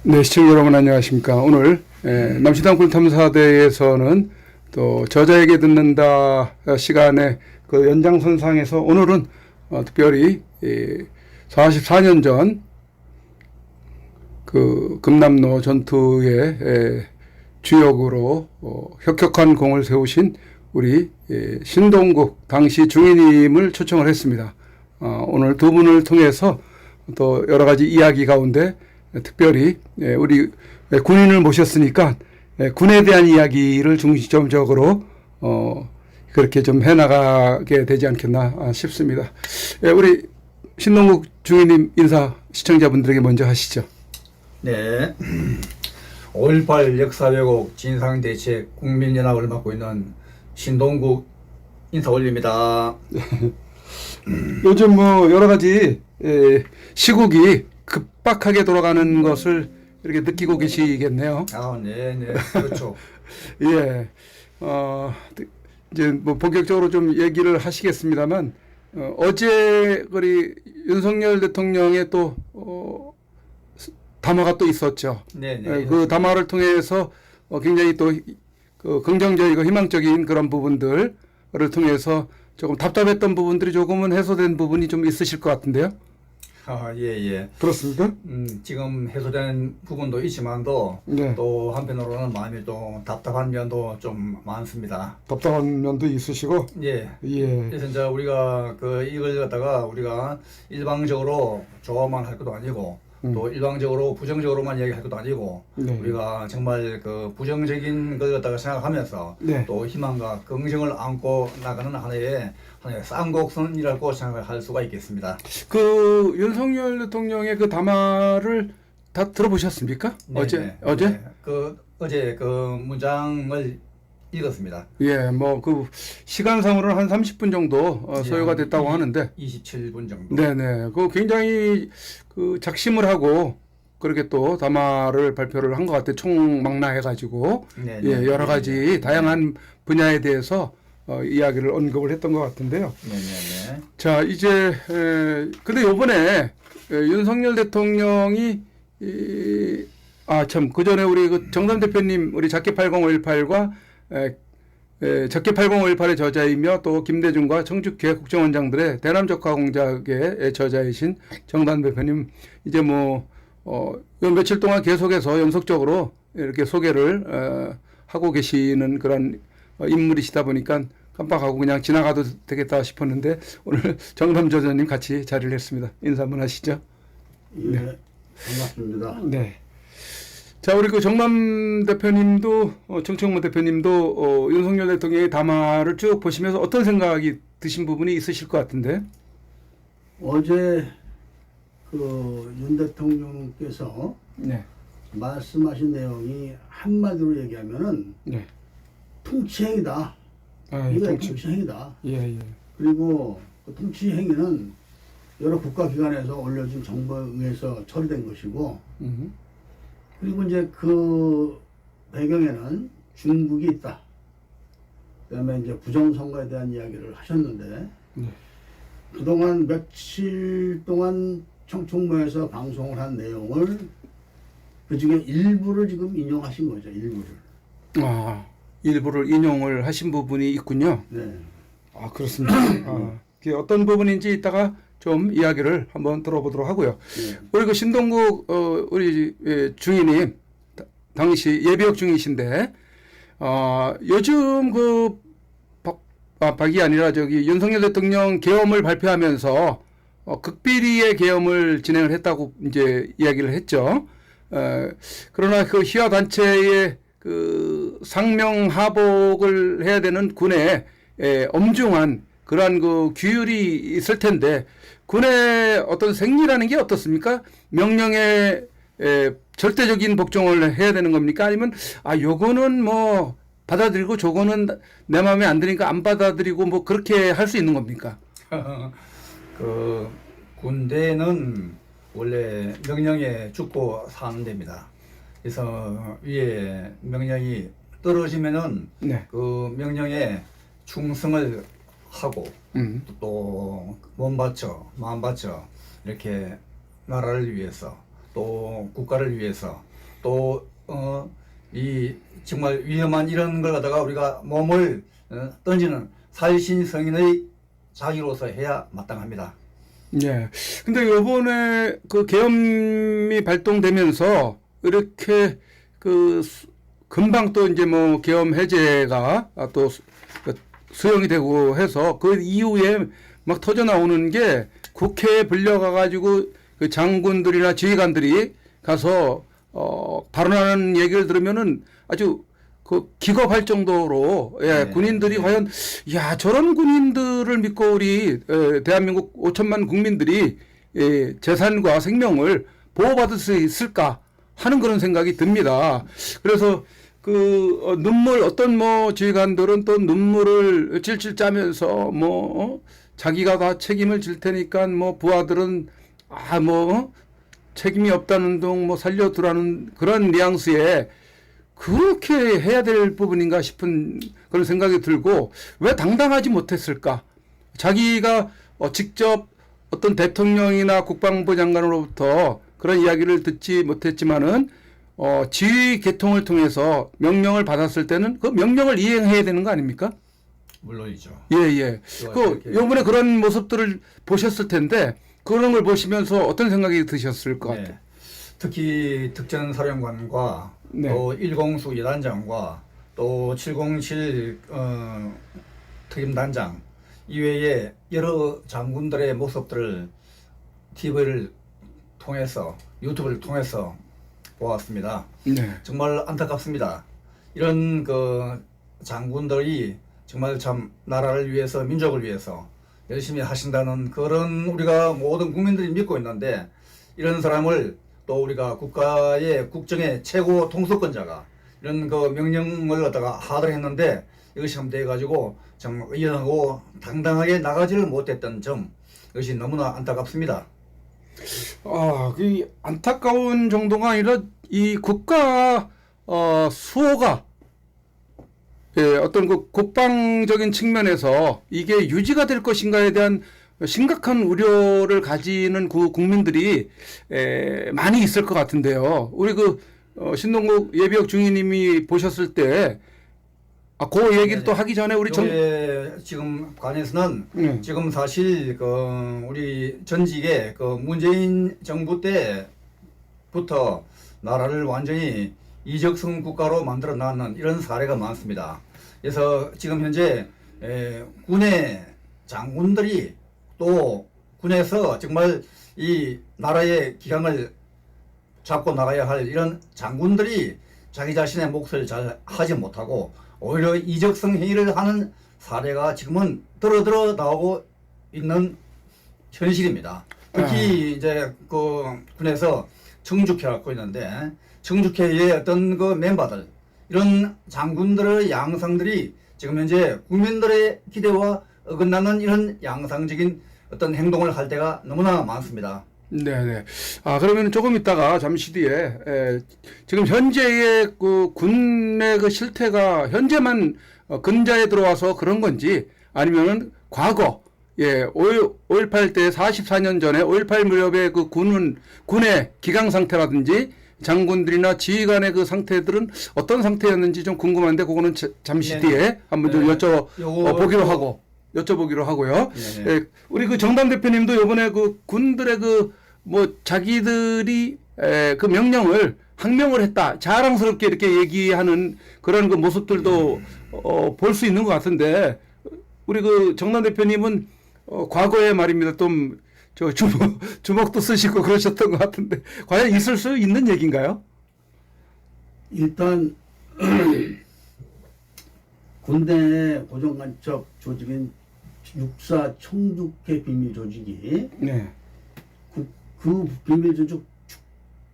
네, 시청자 여러분 안녕하십니까. 오늘 남시당군 탐사대에서는 또 저자에게 듣는다 시간의 그 연장선상에서 오늘은 특별히 44년 전 그 금남로 전투의 주역으로 혁혁한 공을 세우신 우리 신동국 당시 중위님을 초청을 했습니다. 오늘 두 분을 통해서 또 여러 가지 이야기 가운데 특별히 우리 군인을 모셨으니까 군에 대한 이야기를 중점적으로 그렇게 좀 해나가게 되지 않겠나 싶습니다. 우리 신동국 중위님 인사 시청자분들에게 먼저 하시죠. 네. 5.18 역사 왜곡 진상대책 국민연합을 맡고 있는 신동국 인사 올립니다. 요즘 뭐 여러 가지 시국이 급박하게 돌아가는 것을 이렇게 느끼고 계시겠네요. 아, 네, 네, 그렇죠. 예, 이제 뭐 본격적으로 좀 얘기를 하시겠습니다만 어제 우리 윤석열 대통령의 또 담화가 또 있었죠. 네, 네. 그 담화를 통해서 굉장히 또 그 긍정적이고 희망적인 그런 부분들을 통해서 조금 답답했던 부분들이 조금은 해소된 부분이 좀 있으실 것 같은데요. 아, 예, 예. 그렇습니까? 지금 해소된 부분도 있지만도 네. 또 한편으로는 마음이 좀 답답한 면도 좀 많습니다. 답답한 면도 있으시고. 예. 예. 그래서 이제 우리가 이걸 갖다가 우리가 일방적으로 좋아만 할 것도 아니고 또 일방적으로 부정적으로만 얘기할 것도 아니고 네. 우리가 정말 그 부정적인 걸 갖다가 생각하면서 네. 또 희망과 긍정을 안고 나가는 하나의 쌍곡선이라고 생각을 할 수가 있겠습니다. 그 윤석열 대통령의 그 담화를 다 들어보셨습니까? 네, 어제? 네, 어제? 네. 어제 그 문장을 읽었습니다. 예, 뭐 그 시간상으로는 한 30분 정도 소요가 됐다고 하는데. 27분 정도. 네네. 그 굉장히 그 작심을 하고 그렇게 또 담화를 발표를 한 것 같아요. 총망라해가지고. 네, 예, 네, 여러 네, 가지 다양한 분야에 대해서 이야기를 언급을 했던 것 같은데요. 네네네. 자, 이제 근데 요번에 윤석열 대통령이 참, 그 전에 우리 그 정담 대표님 우리 작게 80518과 작게 80518의 저자이며 또 김대중과 청주회 국정원장들의 대남적화 공작의 저자이신 정담 대표님 이제 뭐 요 며칠 동안 계속해서 연속적으로 이렇게 소개를 하고 계시는 그런 인물이시다 보니까 깜빡하고 그냥 지나가도 되겠다 싶었는데 오늘 정담 저자님 같이 자리를 했습니다. 인사 한번 하시죠. 예, 반갑습니다. 네. 자, 우리 그 정남 대표님도 정청무 대표님도 윤석열 대통령의 담화를 쭉 보시면서 어떤 생각이 드신 부분이 있으실 것 같은데. 어제 그 윤 대통령께서 네. 말씀하신 내용이 한마디로 얘기하면은 네. 통치행위다. 아, 이거 통치. 통치행위다. 예, 예. 그리고 그 통치행위는 여러 국가기관에서 올려준 정보에 의해서 처리된 것이고, 그리고 이제 그 배경에는 중국이 있다. 그다음에 이제 부정선거에 대한 이야기를 하셨는데, 네. 그동안 며칠 동안 청총모에서 방송을 한 내용을 그 중에 일부를 지금 인용하신 거죠. 일부를. 일부를 인용을 하신 부분이 있군요. 네. 아, 그렇습니다. 그게 어떤 부분인지 이따가 좀 이야기를 한번 들어보도록 하고요. 네. 우리 그 신동국 우리 중위님 당시 예비역 중이신데 요즘 그 박이 아니라 저기 윤석열 대통령 계엄을 발표하면서 극비리의 계엄을 진행을 했다고 이제 이야기를 했죠. 그러나 그 희화 단체의 그 상명하복을 해야 되는 군의 엄중한 그러한 그 규율이 있을 텐데 군의 어떤 생리라는 게 어떻습니까? 명령에 절대적인 복종을 해야 되는 겁니까? 아니면 요거는 뭐 받아들이고 저거는 내 마음에 안 드니까 안 받아들이고 뭐 그렇게 할 수 있는 겁니까? 그 군대는 원래 명령에 죽고 사는 데입니다. 그래서 위에 명령이 떨어지면은 네. 그 명령에 충성을 하고 또 몸 바쳐 마음 바쳐 이렇게 나라를 위해서 또 국가를 위해서 또 이 정말 위험한 이런 걸 갖다가 우리가 몸을 던지는 살신성인의 자기로서 해야 마땅합니다. 예. 근데 요번에 그 계엄이 발동되면서 이렇게 그 금방 또 이제 뭐 계엄 해제가 또 수용이 되고 해서 그 이후에 막 터져 나오는 게 국회에 불려가 가지고 그 장군들이나 지휘관들이 가서 발언하는 얘기를 들으면은 아주 그 기겁할 정도로 예, 네. 군인들이 과연 야 저런 군인들을 믿고 우리 대한민국 5천만 국민들이 재산과 생명을 보호받을 수 있을까 하는 그런 생각이 듭니다. 그래서 그 눈물 어떤 뭐 지휘관들은 또 눈물을 찔찔 짜면서 뭐 자기가 다 책임을 질 테니까 뭐 부하들은 책임이 없다는 둥 뭐 살려두라는 그런 뉘앙스에 그렇게 해야 될 부분인가 싶은 그런 생각이 들고 왜 당당하지 못했을까? 자기가 직접 어떤 대통령이나 국방부 장관으로부터 그런 이야기를 듣지 못했지만은 지휘 계통을 통해서 명령을 받았을 때는 그 명령을 이행해야 되는 거 아닙니까? 물론이죠. 예. 그 요번에 그런 모습들을 보셨을 텐데 그런 걸 보시면서 어떤 생각이 드셨을 것 같아요? 특히 특전사령관과 네. 또 1공수 여단장과 또 707 특임단장 이외에 여러 장군들의 모습들을 TV를 통해서 유튜브를 통해서 보았습니다. 네. 정말 안타깝습니다. 이런 그 장군들이 정말 참 나라를 위해서 민족을 위해서 열심히 하신다는 그런 우리가 모든 국민들이 믿고 있는데 이런 사람을 또 우리가 국가의 국정의 최고 통수권자가 이런 그 명령을 갖다가 하도록 했는데 이것이 함대해 가지고 정말 의연하고 당당하게 나가지를 못했던 점 이것이 너무나 안타깝습니다. 그 안타까운 정도가 아니라 이 국가 수호가 어떤 그 국방적인 측면에서 이게 유지가 될 것인가에 대한 심각한 우려를 가지는 그 국민들이 많이 있을 것 같은데요. 우리 신동국 예비역 중위님이 보셨을 때 그 얘기를 또 하기 전에 우리 지금 관에서는 지금 사실 우리 전직의 문재인 정부 때부터 나라를 완전히 이적성 국가로 만들어 놨는 이런 사례가 많습니다. 그래서 지금 현재 군의 장군들이 또 군에서 정말 이 나라의 기강을 잡고 나가야 할 이런 장군들이 자기 자신의 몫을 잘 하지 못하고 오히려 이적성 행위를 하는 사례가 지금은 들어 나오고 있는 현실입니다. 특히 이제 군에서 청주회 갖고 있는데 청주회의 어떤 멤버들 이런 장군들의 양상들이 지금 현재 국민들의 기대와 어긋나는 이런 양상적인 어떤 행동을 할 때가 너무나 많습니다. 네네. 그러면 조금 있다가 잠시 뒤에 지금 현재의 그 군의 그 실태가 현재만 근자에 들어와서 그런 건지 아니면은 과거 5.18 때 44년 전에 5.18 무렵의 그 군의 기강 상태라든지 장군들이나 지휘관의 그 상태들은 어떤 상태였는지 좀 궁금한데 그거는 잠시 뒤에 한번 좀 여쭤보기로 하고요. 우리 그 정담 대표님도 이번에 그 군들의 자기들이 그 명령을 항명을 했다. 자랑스럽게 이렇게 얘기하는 그런 그 모습들도 볼 수 있는 것 같은데 우리 그 정담 대표님은 과거에 말입니다. 좀 주먹도 쓰시고 그러셨던 것 같은데 과연 있을 수 있는 얘기인가요? 일단 군대 고정간첩 조직인 육사 청주회 비밀 조직이 그 비밀 조직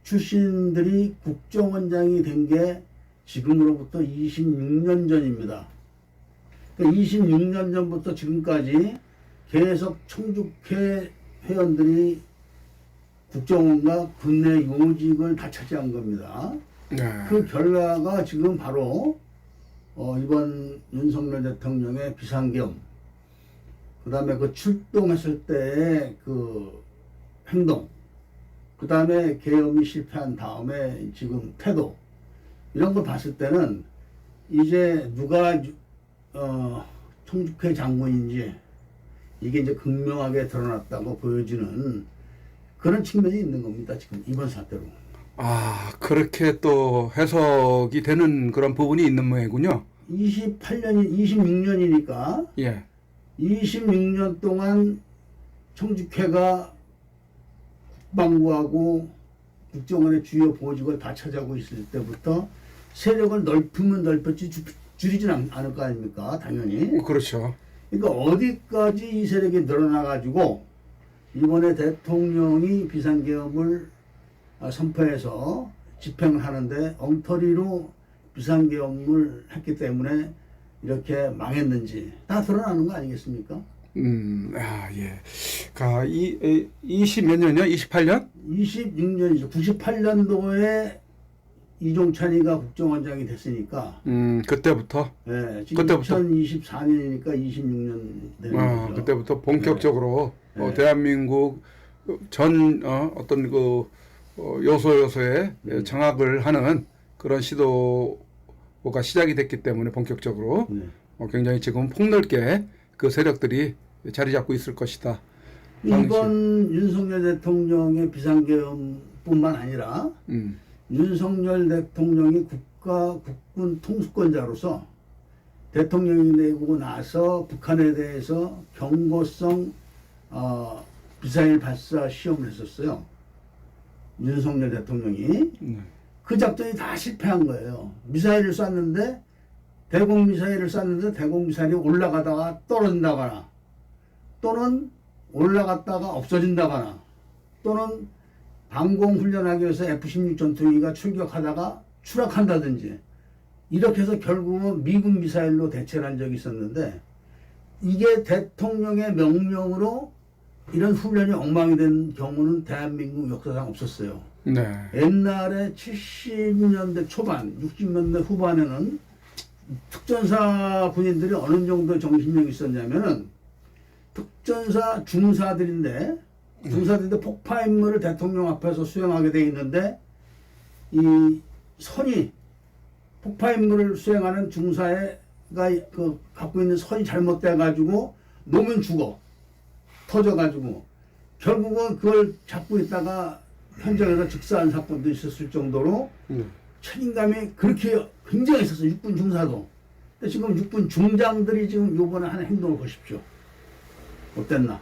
출신들이 국정원장이 된 게 지금으로부터 26년 전입니다. 그러니까 26년 전부터 지금까지 계속 청주회 회원들이 국정원과 군내 요직을 다 차지한 겁니다. 그 결과가 지금 바로 이번 윤석열 대통령의 비상계엄, 그 다음에 그 출동했을 때의 그 행동, 그 다음에 계엄이 실패한 다음에 지금 태도 이런 걸 봤을 때는 이제 누가 총주회 장군인지 이게 이제 극명하게 드러났다고 보여지는 그런 측면이 있는 겁니다. 지금 이번 사태로. 아, 그렇게 또 해석이 되는 그런 부분이 있는 모양이군요. 26년이니까 예. 26년 동안 청주회가 국방부하고 국정원의 주요 보직을 다 차지하고 있을 때부터 세력을 넓히면 넓혔지 줄이진 않을 거 아닙니까? 당연히. 그렇죠. 그러니까 어디까지 이 세력이 늘어나가지고 이번에 대통령이 비상계엄을 선포해서 집행을 하는데 엉터리로 비상계엄을 했기 때문에 이렇게 망했는지 다 드러나는 거 아니겠습니까? 아, 예. 가, 20 몇 년이요? 28년? 26년이죠. 98년도에 이종찬이가 국정원장이 됐으니까. 그때부터? 예, 지금 그때부터? 2024년이니까 26년 되는 거죠. 그때부터 본격적으로 네. 대한민국 전 어떤 그 요소요소에 장악을 하는 그런 시도가 시작이 됐기 때문에 본격적으로 네. 굉장히 지금 폭넓게 그 세력들이 자리 잡고 있을 것이다. 이번 윤석열 대통령의 비상계엄뿐만 아니라 윤석열 대통령이 국군 통수권자로서 대통령이 되고 나서 북한에 대해서 경고성 미사일 발사 시험을 했었어요. 윤석열 대통령이. 그 작전이 다 실패한 거예요. 미사일을 쐈는데 대공미사일이 올라가다가 떨어진다거나 또는 올라갔다가 없어진다거나 또는 방공훈련하기 위해서 F-16 전투기가 출격하다가 추락한다든지 이렇게 해서 결국은 미군 미사일로 대체를 한 적이 있었는데 이게 대통령의 명령으로 이런 훈련이 엉망이 된 경우는 대한민국 역사상 없었어요. 네. 옛날에 70년대 초반, 60년대 후반에는 특전사 군인들이 어느 정도 정신력이 있었냐면은 특전사 중사들인데 폭파임무를 대통령 앞에서 수행하게 돼 있는데 이 선이 폭파임무를 수행하는 중사가 그 갖고 있는 선이 잘못돼 가지고 놓으면 죽어 터져 가지고 결국은 그걸 잡고 있다가 현장에서 즉사한 사건도 있었을 정도로 책임감이 그렇게 굉장히 있었어요. 육군 중사도. 근데 지금 육군 중장들이 지금 요번에 하는 행동을 보십시오. 어땠나?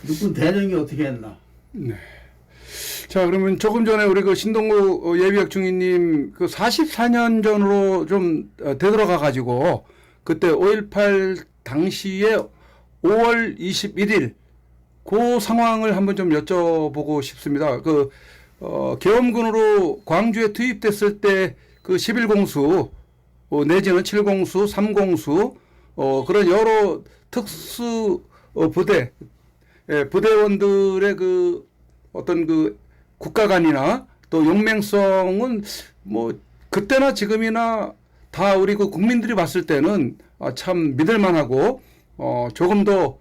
육군 대령이 어떻게 했나? 네. 자, 그러면 조금 전에 우리 그 신동구 예비역 중위님 그 44년 전으로 좀 되돌아가 가지고 그때 5.18 당시에 5월 21일 그 상황을 한번 좀 여쭤보고 싶습니다. 그 계엄군으로 광주에 투입됐을 때 그 11공수 내지는 7공수, 3공수 그런 여러 특수 부대 부대원들의 그 어떤 그 국가관이나 또 용맹성은 뭐 그때나 지금이나 다 우리 그 국민들이 봤을 때는 참 믿을만하고 조금 더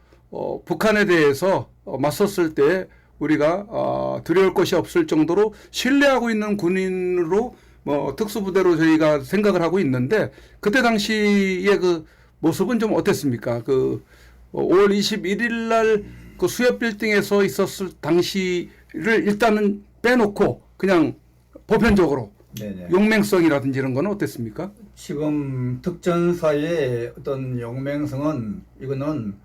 북한에 대해서 맞섰을 때 우리가 두려울 것이 없을 정도로 신뢰하고 있는 군인으로 특수부대로 저희가 생각을 하고 있는데 그때 당시의 그 모습은 좀 어땠습니까? 그 5월 21일 날 그 수협 빌딩에서 있었을 당시를 일단은 빼놓고 그냥 보편적으로 네네. 용맹성이라든지 이런 건 어땠습니까? 지금 특전사의 어떤 용맹성은 이거는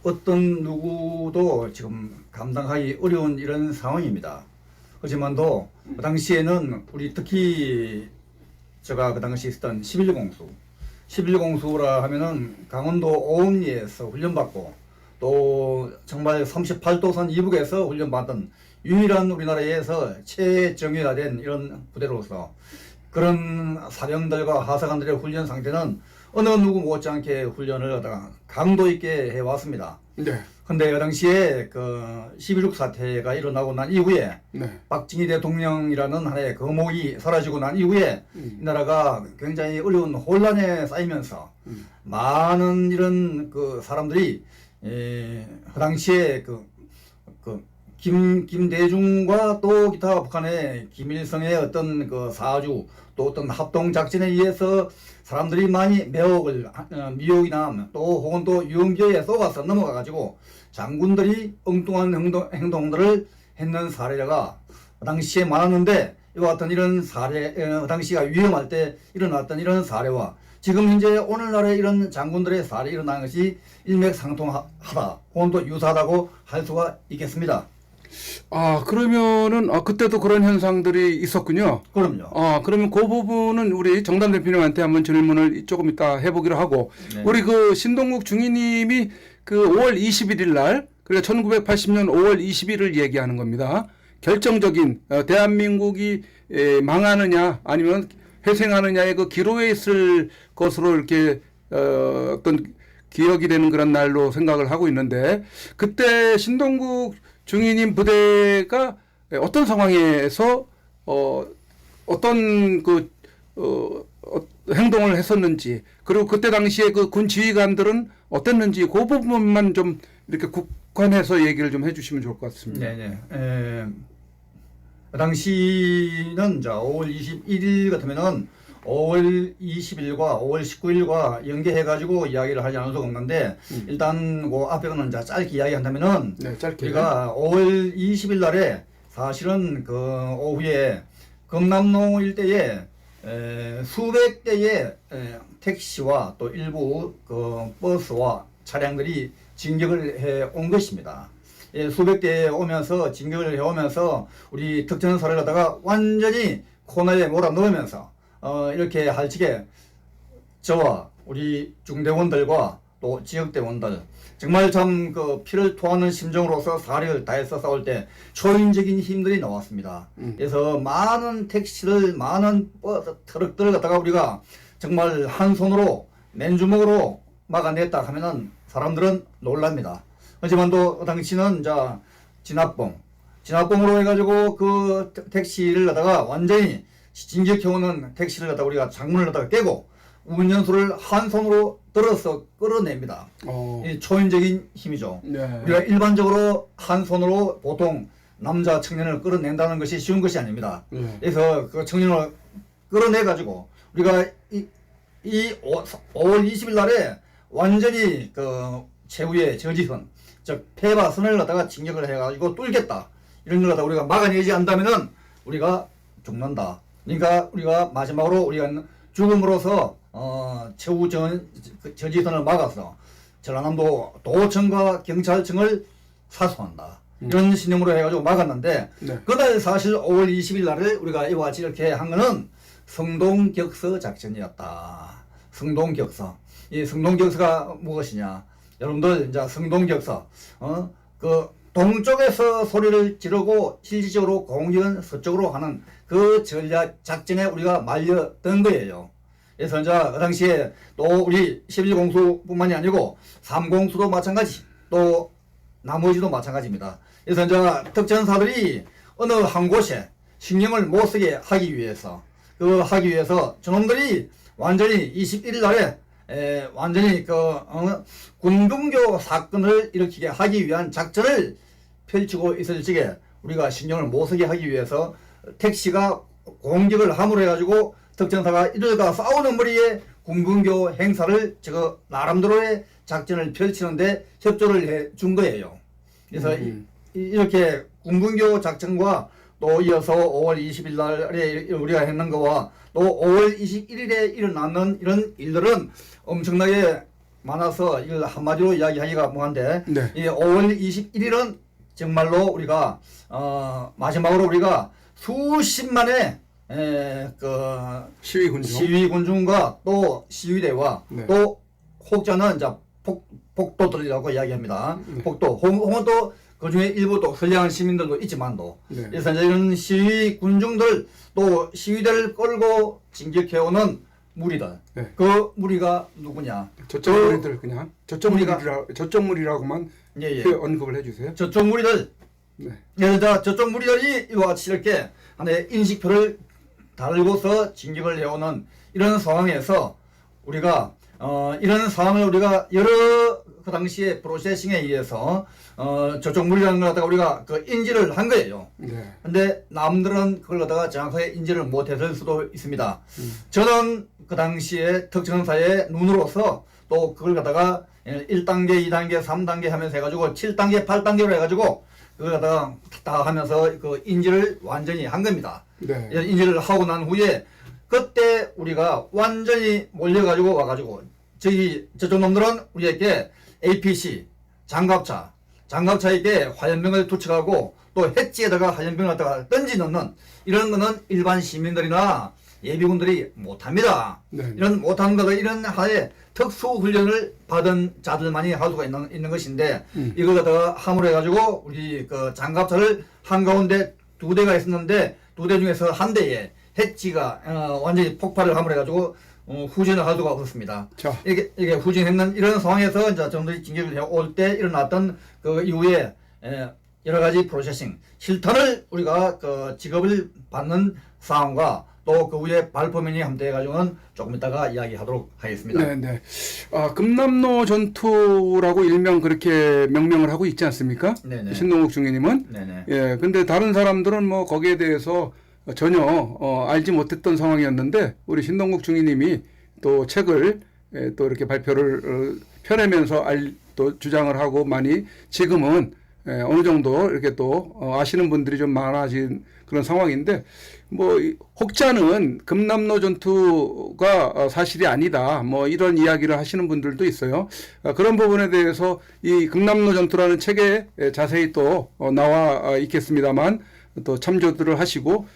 어떤 누구도 지금 감당하기 어려운 이런 상황입니다. 하지만도 그 당시에는 우리 특히 제가 그 당시 있었던 11공수라 하면은 강원도 오음리에서 훈련받고 또 정말 38도선 이북에서 훈련받던 유일한 우리나라에서 최정예화된 이런 부대로서 그런 사병들과 하사관들의 훈련 상태는 어느 누구 못지않게 훈련을 하다가 강도 있게 해왔습니다. 네. 근데 그 당시에 그 12.6 사태가 일어나고 난 이후에 박정희 대통령이라는 하나의 거목이 사라지고 난 이후에 이 나라가 굉장히 어려운 혼란에 쌓이면서 많은 이런 그 사람들이 그 당시에 그 김대중과 또 기타 북한의 김일성의 어떤 그 사주 또 어떤 합동 작전에 의해서 사람들이 많이 미혹이나 또 혹은 또 유흥기에 속아서 넘어가 가지고 장군들이 엉뚱한 행동들을 했는 사례가 당시에 많았는데 이와 같은 이런 사례, 당시가 위험할 때 일어났던 이런 사례와 지금 현재 오늘날의 이런 장군들의 사례 일어난 것이 일맥상통하다 혹은 또 유사하다고 할 수가 있겠습니다. 그러면은 그때도 그런 현상들이 있었군요. 그럼요. 그러면 그 부분은 우리 정단 대표님한테 한번 질문을 조금 이따 해보기로 하고 네. 우리 그 신동국 중위님이 그 5월 21일 날 그러니까 1980년 5월 20일을 얘기하는 겁니다. 결정적인 대한민국이 망하느냐 아니면 회생하느냐의 그 기로에 있을 것으로 이렇게 어떤 기억이 되는 그런 날로 생각을 하고 있는데 그때 신동국 중위님 부대가 어떤 상황에서 어떤 행동을 했었는지 그리고 그때 당시에 그 군 지휘관들은 어땠는지 그 부분만 좀 이렇게 국한해서 얘기를 좀 해주시면 좋을 것 같습니다. 네네. 당시는 자 5월 21일 같으면은 5월 20일과 5월 19일과 연계해가지고 이야기를 하지 않을 수가 없는데 일단 그 앞에 거는 자 짧게 이야기한다면은 네, 짧게. 우리가 5월 20일 날에 사실은 그 오후에 금남로 일대에 수백 대의 택시와 또 일부 그 버스와 차량들이 진격을 해 온 것입니다. 수백 대에 오면서 진격을 해 오면서 우리 특전사를 갖다가 완전히 코너에 몰아넣으면서 이렇게 할 적에 저와 우리 중대원들과 또 지역대원들 정말 참 그 피를 토하는 심정으로서 사력을 다해서 싸울 때 초인적인 힘들이 나왔습니다. 그래서 많은 택시를 많은 트럭들을 갖다가 우리가 정말 한 손으로 맨주먹으로 막아냈다 하면은 사람들은 놀랍니다. 하지만 또 당시는 자 진압봉으로 해가지고 그 택시를 갖다가 완전히 진격해오는 택시를 갖다가 우리가 창문을 갖다가 깨고 운전수를 한 손으로 들어서 끌어냅니다. 이 초인적인 힘이죠. 네. 우리가 일반적으로 한 손으로 보통 남자 청년을 끌어낸다는 것이 쉬운 것이 아닙니다. 네. 그래서 그 청년을 끌어내가지고 우리가 이 5월 20일 날에 완전히 그 최후의 저지선, 즉 폐바선을 갖다가 진격을 해가지고 뚫겠다. 이런 걸 갖다가 우리가 막아내지 않다면은 우리가 죽는다. 그러니까 우리가 마지막으로 우리가 죽음으로써 최후 저지선을 막아서 전라남도 도청과 경찰청을 사수한다. 이런 신념으로 해가지고 막았는데 네. 그날 사실 5월 20일 날을 우리가 이와 같이 이렇게 한 거는 성동격서 작전이었다. 성동격서. 이 성동격서가 무엇이냐? 여러분들 이제 성동격서 그 동쪽에서 소리를 지르고 실질적으로 공격은 서쪽으로 하는 그 전략 작전에 우리가 말려든 거예요. 그래서 이제 그 당시에 또 우리 11공수뿐만이 아니고 3공수도 마찬가지, 또 나머지도 마찬가지입니다. 그래서 이제 특전사들이 어느 한 곳에 신경을 못 쓰게 하기 위해서 저놈들이 완전히 21일 날에 완전히 군분교 사건을 일으키게 하기 위한 작전을 펼치고 있을 적에 우리가 신경을 못 쓰게 하기 위해서 택시가 공격을 함으로 해가지고 특전사가 이들과 싸우는 머리에 군분교 행사를 나름대로의 작전을 펼치는데 협조를 해 준 거예요. 그래서 이렇게 군분교 작전과 또 이어서 5월 20일 날에 우리가 했는 거와 또 5월 21일에 일어나는 이런 일들은 엄청나게 많아서 이걸 한마디로 이야기하기가 뭐한데 네. 이 5월 21일은 정말로 우리가 마지막으로 우리가 수십만의 시위군중과 또 시위대와 네. 또 혹자는 이제 폭도들이라고 이야기합니다. 폭도 혹은 또 그 중에 일부 또 선량한 시민들도 있지만도 네. 그래서 이제 이런 시위 군중들 또 시위대를 끌고 진격해오는 무리들 네. 그 무리가 누구냐? 저쪽 무리들 그냥 저쪽 무리라고만 예. 언급을 해주세요. 저쪽 무리들 네. 그래서 저쪽 무리들이 이와 같이 이렇게 하나의 인식표를 달고서 진격을 해오는 이런 상황에서 우리가 이런 상황을 우리가 여러 그 당시에 프로세싱에 의해서 저쪽 물이라는 걸 갖다가 우리가 그 인지를 한 거예요. 네. 근데 남들은 그걸 갖다가 정확하게 인지를 못했을 수도 있습니다. 저는 그 당시에 특전사의 눈으로서 또 그걸 갖다가 1단계, 2단계, 3단계 하면서 해가지고 7단계, 8단계로 해가지고 그걸 갖다가 다 하면서 그 인지를 완전히 한 겁니다. 네. 인지를 하고 난 후에 그때 우리가 완전히 몰려가지고 와가지고 저쪽 놈들은 우리에게 APC, 장갑차에게 화염병을 투척하고 또 해지에다가 화염병을 갖다가 던지는 이런 거는 일반 시민들이나 예비군들이 못합니다. 네. 이런 못하는 것을 이런 하나의 특수 훈련을 받은 자들만이 할 수가 있는 것인데 이걸 갖다가 함으로 해가지고 우리 그 장갑차를 한가운데 2대가 있었는데 2대 중에서 한 대에 해지가 완전히 폭발을 함으로 해가지고 후진을 할 수가 없었습니다. 자. 이게 후진했는 이런 상황에서 이제 정들이 징계를 올 때 일어났던 그 이후에 여러 가지 프로세싱 실탄을 우리가 그 직업을 받는 상황과 또 그 후에 발포면이 함대해 가지고는 조금 이따가 이야기하도록 하겠습니다. 네네. 금남로 전투라고 일명 그렇게 명명을 하고 있지 않습니까? 네네. 신동욱 중위님은. 네네. 예. 근데 다른 사람들은 뭐 거기에 대해서 전혀 알지 못했던 상황이었는데 우리 신동국 중위님이 또 책을 또 이렇게 발표를 펴내면서 또 주장을 하고 많이 지금은 어느 정도 이렇게 또 아시는 분들이 좀 많아진 그런 상황인데 뭐 혹자는 금남로 전투가 사실이 아니다 뭐 이런 이야기를 하시는 분들도 있어요. 그런 부분에 대해서 이 금남로 전투라는 책에 자세히 또 나와 있겠습니다만 또 참조들을 하시고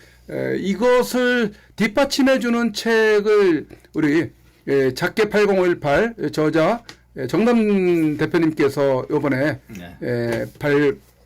이것을 뒷받침해주는 책을 우리 작게 8018 저자 정남 대표님께서 이번에 네.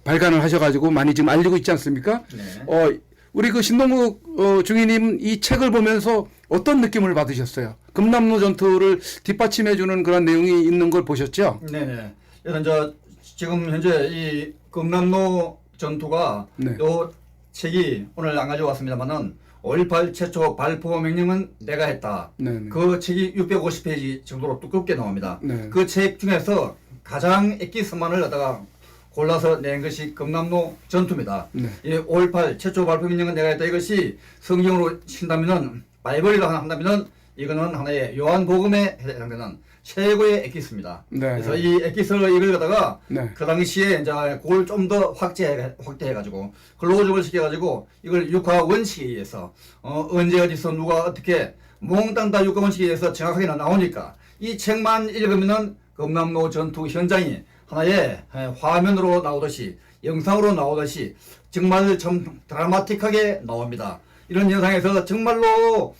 발간을 하셔가지고 많이 지금 알리고 있지 않습니까? 네. 우리 그 신동국 중위님 이 책을 보면서 어떤 느낌을 받으셨어요? 금남로 전투를 뒷받침해주는 그런 내용이 있는 걸 보셨죠? 네네. 그래서 지금 현재 이 금남로 전투가 네. 요 책이 오늘 안 가져왔습니다만은 5.18 최초 발포 명령은 내가 했다. 네네. 그 책이 650페이지 정도로 두껍게 나옵니다. 네. 그 책 중에서 가장 엑기스만을 갖다가 골라서 낸 것이 금남로 전투입니다. 네. 이 5.18 최초 발포 명령은 내가 했다. 이것이 성경으로 친다면은 바이블이라 한다면은 이거는 하나의 요한복음에 해당되는 최고의 엑기스입니다. 네. 그래서 이 엑기스를 이걸 갖다가 네. 그 당시에 이제 그걸 좀 더 확대해가지고 글로벌 시켜가지고 이걸 육하 원칙에 의해서 언제 어디서 누가 어떻게 몽땅 다 육하 원칙에 의해서 정확하게 나오니까 이 책만 읽으면은 금남로 전투 현장이 하나의 화면으로 나오듯이 영상으로 나오듯이 정말 좀 드라마틱하게 나옵니다. 이런 현상에서 정말로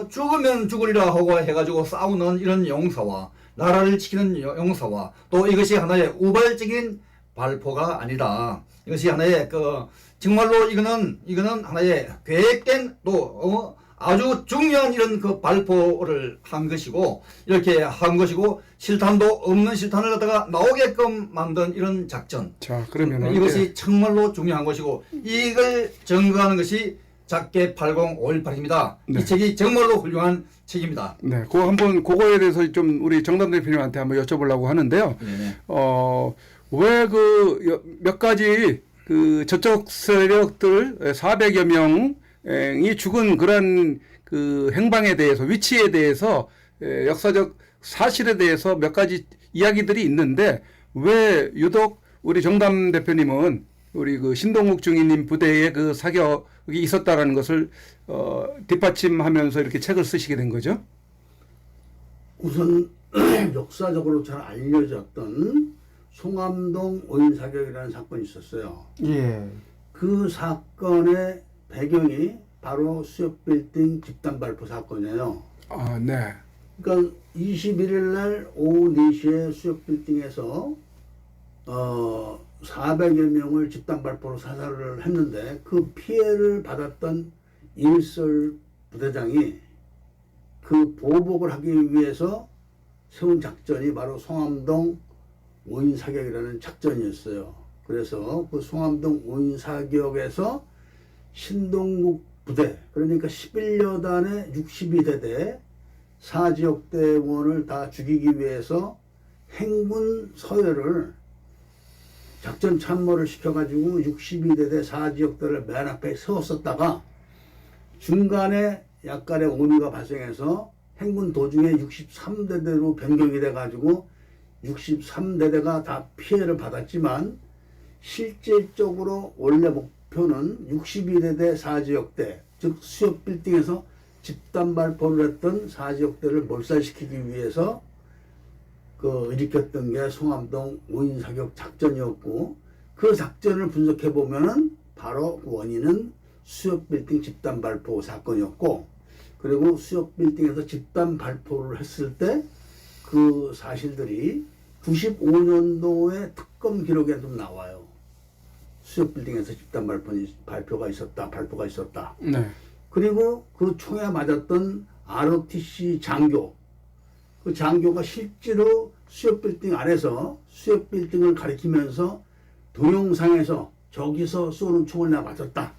죽으면 죽으리라 하고 해가지고 싸우는 이런 용사와 나라를 지키는 용사와 또 이것이 하나의 우발적인 발포가 아니다. 이것이 하나의 정말로 이거는 하나의 계획된 또 아주 중요한 이런 그 발포를 한 것이고 이렇게 한 것이고 실탄도 없는 실탄을 갖다가 나오게끔 만든 이런 작전. 자, 그러면 이것이 정말로 중요한 것이고 이걸 증거하는 것이 작게 80-518입니다. 네. 이 책이 정말로 훌륭한 책입니다. 네, 그거에 대해서 좀 우리 정담 대표님한테 한번 여쭤보려고 하는데요. 네네. 왜 몇 가지 저쪽 세력들 400여 명이 죽은 그런 그 행방에 대해서 위치에 대해서 역사적 사실에 대해서 몇 가지 이야기들이 있는데 왜 유독 우리 정담 대표님은 우리 그 신동욱 중위님 부대에 그 사격이 있었다라는 것을 뒷받침하면서 이렇게 책을 쓰시게 된 거죠? 우선 역사적으로 잘 알려졌던 송암동 오인사격이라는 사건이 있었어요. 예. 그 사건의 배경이 바로 수협빌딩 집단 발포 사건이에요. 아, 네. 그러니까 21일 날 오후 4시에 수협빌딩에서 400여 명을 집단 발포로 사살을 했는데 그 피해를 받았던 일설 부대장이 그 보복을 하기 위해서 세운 작전이 바로 송암동 5인 사격이라는 작전이었어요. 그래서 그 송암동 5인 사격에서 신동국 부대, 그러니까 11여단의 62대대 사지역대원을 다 죽이기 위해서 행군 서열을 작전 참모를 시켜가지고 62대대 사지역대를 맨 앞에 세웠었다가 중간에 약간의 오류가 발생해서 행군 도중에 63대대로 변경이 돼가지고 63대대가 다 피해를 받았지만 실질적으로 원래 목표는 62대대 사지역대, 즉 수협 빌딩에서 집단 발포를 했던 사지역대를 몰살시키기 위해서 일으켰던 게 송암동 5인 사격 작전이었고, 그 작전을 분석해 보면은 바로 그 원인은 수협 빌딩 집단 발포 사건이었고, 그리고 수협 빌딩에서 집단 발포를 했을 때 그 사실들이 95년도에 특검 기록에도 나와요. 수협 빌딩에서 집단 발표가 있었다. 네. 그리고 그 총에 맞았던 ROTC 장교, 그 장교가 실제로 수협 빌딩 안에서 수협 빌딩을 가리키면서 동영상에서 저기서 쏘는 총을 내가 맞았다,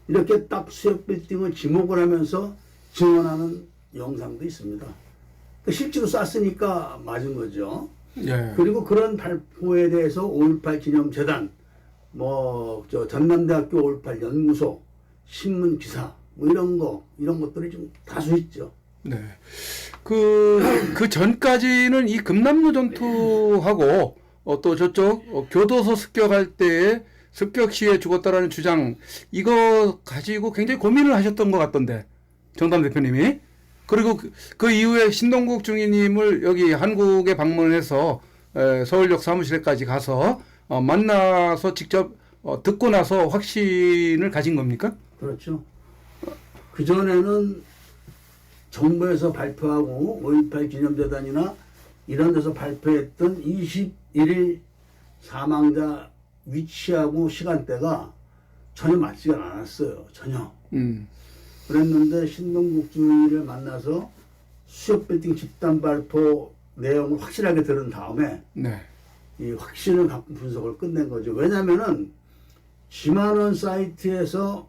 이렇게 딱 수협 빌딩을 지목을 하면서 증언하는 영상도 있습니다. 실제로 쐈으니까 맞은 거죠. 예. 그리고 그런 발포에 대해서 5.18 기념재단, 전남대학교 5.18 연구소, 신문 기사, 이런 것들이 좀 다수 있죠. 네. 그 전까지는 이 금남로 전투하고 또 저쪽 교도소 습격할 때에 습격 시에 죽었다라는 주장, 이거 가지고 굉장히 고민을 하셨던 것 같던데, 정담 대표님이. 그리고 그 이후에 신동국 중위님을 여기 한국에 방문해서 서울역 사무실에까지 가서 만나서 직접 듣고 나서 확신을 가진 겁니까? 그렇죠. 그전에는 정부에서 발표하고 5.18 기념재단이나 이런 데서 발표했던 21일 사망자 위치하고 시간대가 전혀 맞지가 않았어요. 전혀. 그랬는데 신동국 주의를 만나서 수협 빌딩 집단 발포 내용을 확실하게 들은 다음에 네. 이 확신을 갖고 분석을 끝낸 거죠. 왜냐면은 지만원 사이트가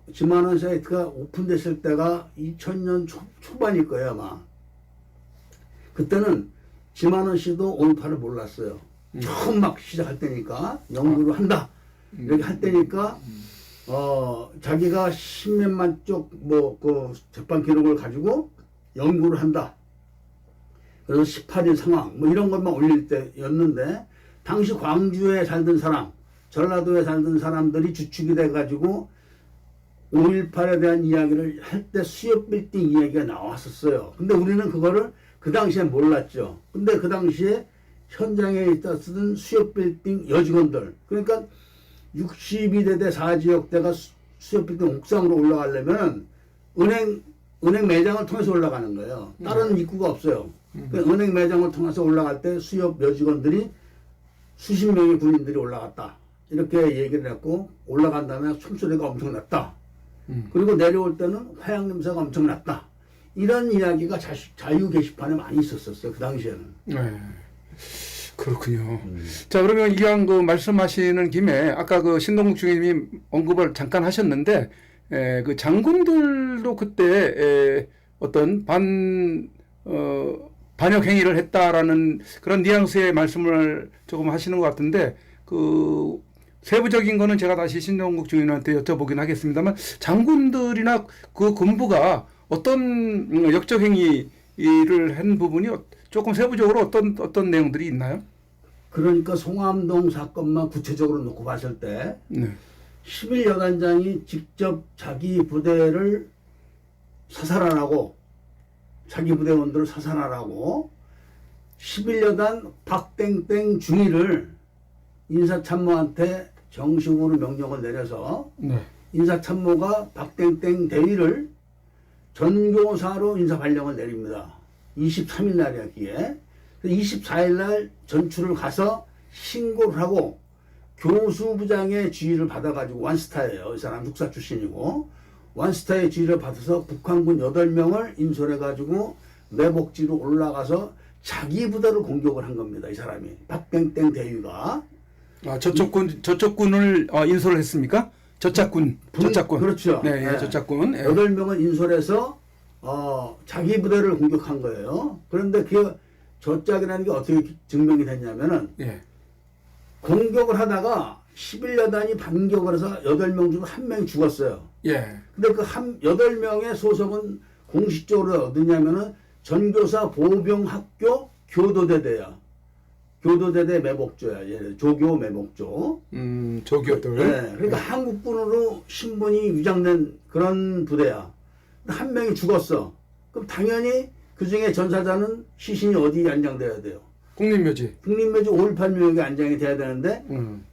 오픈됐을 때가 2000년 초반일 거예요, 아마. 그때는 지만원 씨도 5.18을 몰랐어요. 처음 막 시작할 때니까, 연구를 한다, 이렇게 할 때니까, 자기가 십몇만 쪽, 그 재판 기록을 가지고 연구를 한다. 그래서 18일 상황, 이런 것만 올릴 때였는데, 당시 광주에 살던 사람, 전라도에 살던 사람들이 주축이 돼가지고 5.18에 대한 이야기를 할 때 수협 빌딩 이야기가 나왔었어요. 근데 우리는 그거를 그 당시에 몰랐죠. 근데 그 당시에 현장에 있었던 수협 빌딩 여직원들, 그러니까 62대대 사지역대가 수협 빌딩 옥상으로 올라가려면 은행 매장을 통해서 올라가는 거예요. 다른 입구가 없어요. 그러니까 은행 매장을 통해서 올라갈 때 수협 여직원들이 수십 명의 군인들이 올라갔다, 이렇게 얘기를 했고, 올라간 다음에 총소리가 엄청났다. 그리고 내려올 때는 화약 냄새가 엄청났다. 이런 이야기가 자유 게시판에 많이 있었어요, 그 당시에는. 네. 그렇군요. 자, 그러면 이왕 말씀하시는 김에 아까 신동국 주임이 언급을 잠깐 하셨는데, 그 장군들도 그때 어떤 반역 행위를 했다라는 그런 뉘앙스의 말씀을 조금 하시는 것 같은데, 세부적인 거는 제가 다시 신동국 주임한테 여쭤보긴 하겠습니다만, 장군들이나 그 군부가 어떤 역적 행위를 한 부분이 조금 세부적으로 어떤 내용들이 있나요? 그러니까 송암동 사건만 구체적으로 놓고 봤을 때, 네. 11여단장이 직접 자기 부대를 사살하라고, 자기 부대원들을 사살하라고 11여단 박땡땡 중위를 인사참모한테 정식으로 명령을 내려서, 네. 인사참모가 박땡땡 대위를 전교사로 인사 발령을 내립니다. 23일 날이야, 그게. 24일 날 전출을 가서 신고를 하고 교수부장의 지휘를 받아가지고, 완스타예요. 이 사람 육사 출신이고, 완스타의 지휘를 받아서 북한군 8명을 인솔해가지고 매복지로 올라가서 자기 부대를 공격을 한 겁니다. 이 사람이. 박땡땡 대위가. 저쪽 군을 인솔을 했습니까? 저짝군. 그렇죠. 네, 예, 저짝군. 예. 8명을 인솔해서 자기 부대를 공격한 거예요. 그런데 그 저짝이라는 게 어떻게 증명이 됐냐면은 예. 공격을 하다가 11여단이 반격을 해서 8명 중 1명이 죽었어요. 예. 근데 그 8명의 소속은 공식적으로 어디냐면은 전교사 보병학교 교도대대야. 교도대대 매복조야. 얘 조교 매복조. 조교들. 네, 그러니까 한국군으로 신분이 위장된 그런 부대야. 한 명이 죽었어. 그럼 당연히 그 중에 전사자는 시신이 어디에 안장돼야 돼요? 국립묘지. 국립묘지 5.18 묘역에 안장이 돼야 되는데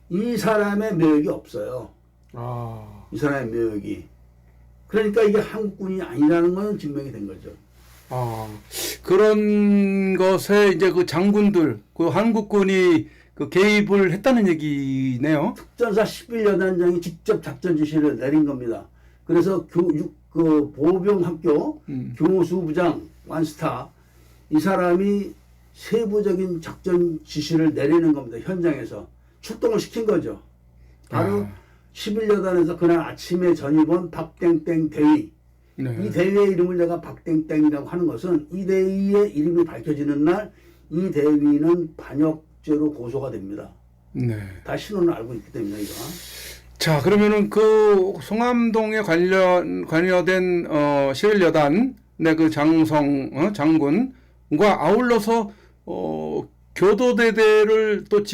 이 사람의 묘역이 없어요. 아. 이 사람의 묘역이. 그러니까 이게 한국군이 아니라는 건 증명이 된 거죠. 아, 그런 것에 이제 그 장군들, 그 한국군이 그 개입을 했다는 얘기네요. 특전사 11여단장이 직접 작전 지시를 내린 겁니다. 그래서 그 보병학교 교수부장 완스타 이 사람이 세부적인 작전 지시를 내리는 겁니다. 현장에서 출동을 시킨 거죠. 바로 11여단에서 그날 아침에 전입원 박땡땡 대위. 네. 이 대위의 이름을 내가 박땡땡이라고 하는 것은 이 대위의 이름이 밝혀지는 날 이 대위는 반역죄로 고소가 됩니다. 네. 다 신원을 알고 있기 때문에 이거. 자, 그러면은 그 송암동에 관여된 11여단 그 장성 장군과 아울러서 교도대대를 또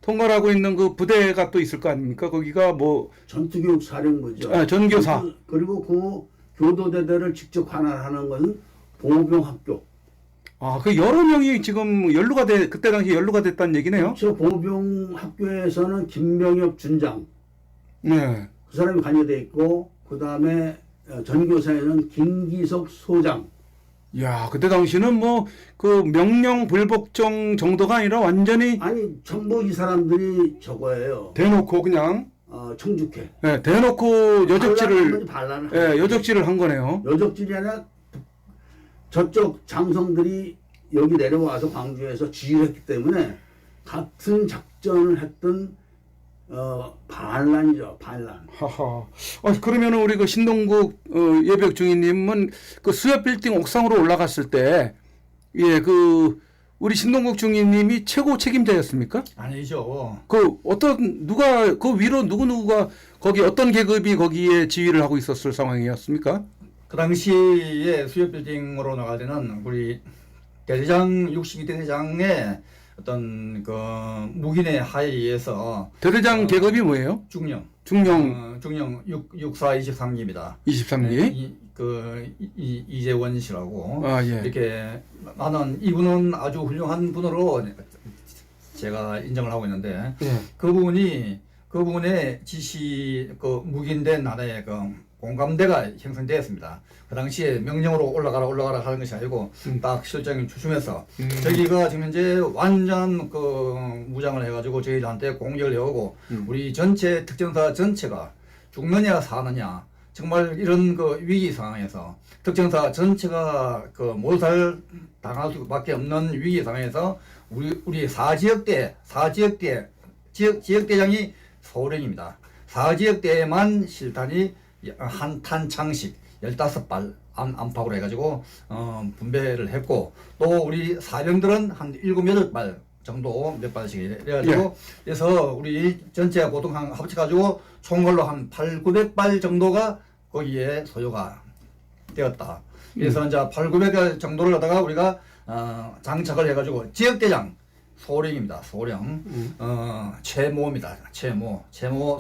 통괄하고 있는 그 부대가 또 있을 거 아닙니까? 거기가 뭐 전투교육 사령부죠. 전교사. 그리고 그 교도대대를 직접 관할하는 것은 보병학교. 아, 그 여러 명이 지금 그때 당시 연루가 됐다는 얘기네요. 저 보병학교에서는 김병엽 준장. 네. 그 사람이 관여돼 있고 그 다음에 전교사에는 김기석 소장. 야, 그때 당시는 뭐 그 명령 불복종 정도가 아니라 완전히 아니 전부 이 사람들이 저거예요. 대놓고 그냥 청주회. 네, 대놓고 여적질을 여적질을 한 거네요. 여적질이 아니라 저쪽 장성들이 여기 내려와서 광주에서 지휘를 했기 때문에 같은 작전을 했던 반란이죠. 반란. 하하. 그러면은 우리 그 신동국 예비역 중위님은 그 수협 빌딩 옥상으로 올라갔을 때 예, 그 우리 신동국 중위님이 최고 책임자였습니까? 아니죠. 그 누가 그 위로 누구가 거기 어떤 계급이 거기에 지휘를 하고 있었을 상황이었습니까? 그 당시에 수협 빌딩으로 나갈 때는 우리 대대장 62대 대장의 어떤 그 묵인의 하에 의해서 대대장 계급이 뭐예요? 중령 중령 64 23기입니다. 23기. 이재원 씨라고 예. 이렇게 나는 이분은 아주 훌륭한 분으로 제가 인정을 하고 있는데 예. 그분의 지시 그 묵인된 나라의 그 공감대가 형성되었습니다. 그 당시에 명령으로 올라가라 하는 것이 아니고 딱 실장님 추심해서 저기가 지금 현재 완전 그 무장을 해가지고 저희한테 공격을 해오고 우리 전체 특전사 전체가 죽느냐 사느냐 정말 이런 그 위기 상황에서 특전사 전체가 그 몰살 당할 수밖에 없는 위기 상황에서 우리 지역대장이 소령입니다. 4지역대에만 실탄이 한 탄 창씩 15발 안팎으로 해가지고 분배를 했고 또 우리 사병들은 한 7, 8발 정도 몇 발씩 해가지고 그래서 우리 전체가 보통 한 합쳐가지고 총걸로 한 8, 900발 정도가 거기에 소요가 되었다. 그래서 이제 8, 900발 정도를 갖다가 우리가 장착을 해가지고 지역대장 소령입니다. 소령 최모입니다. 최모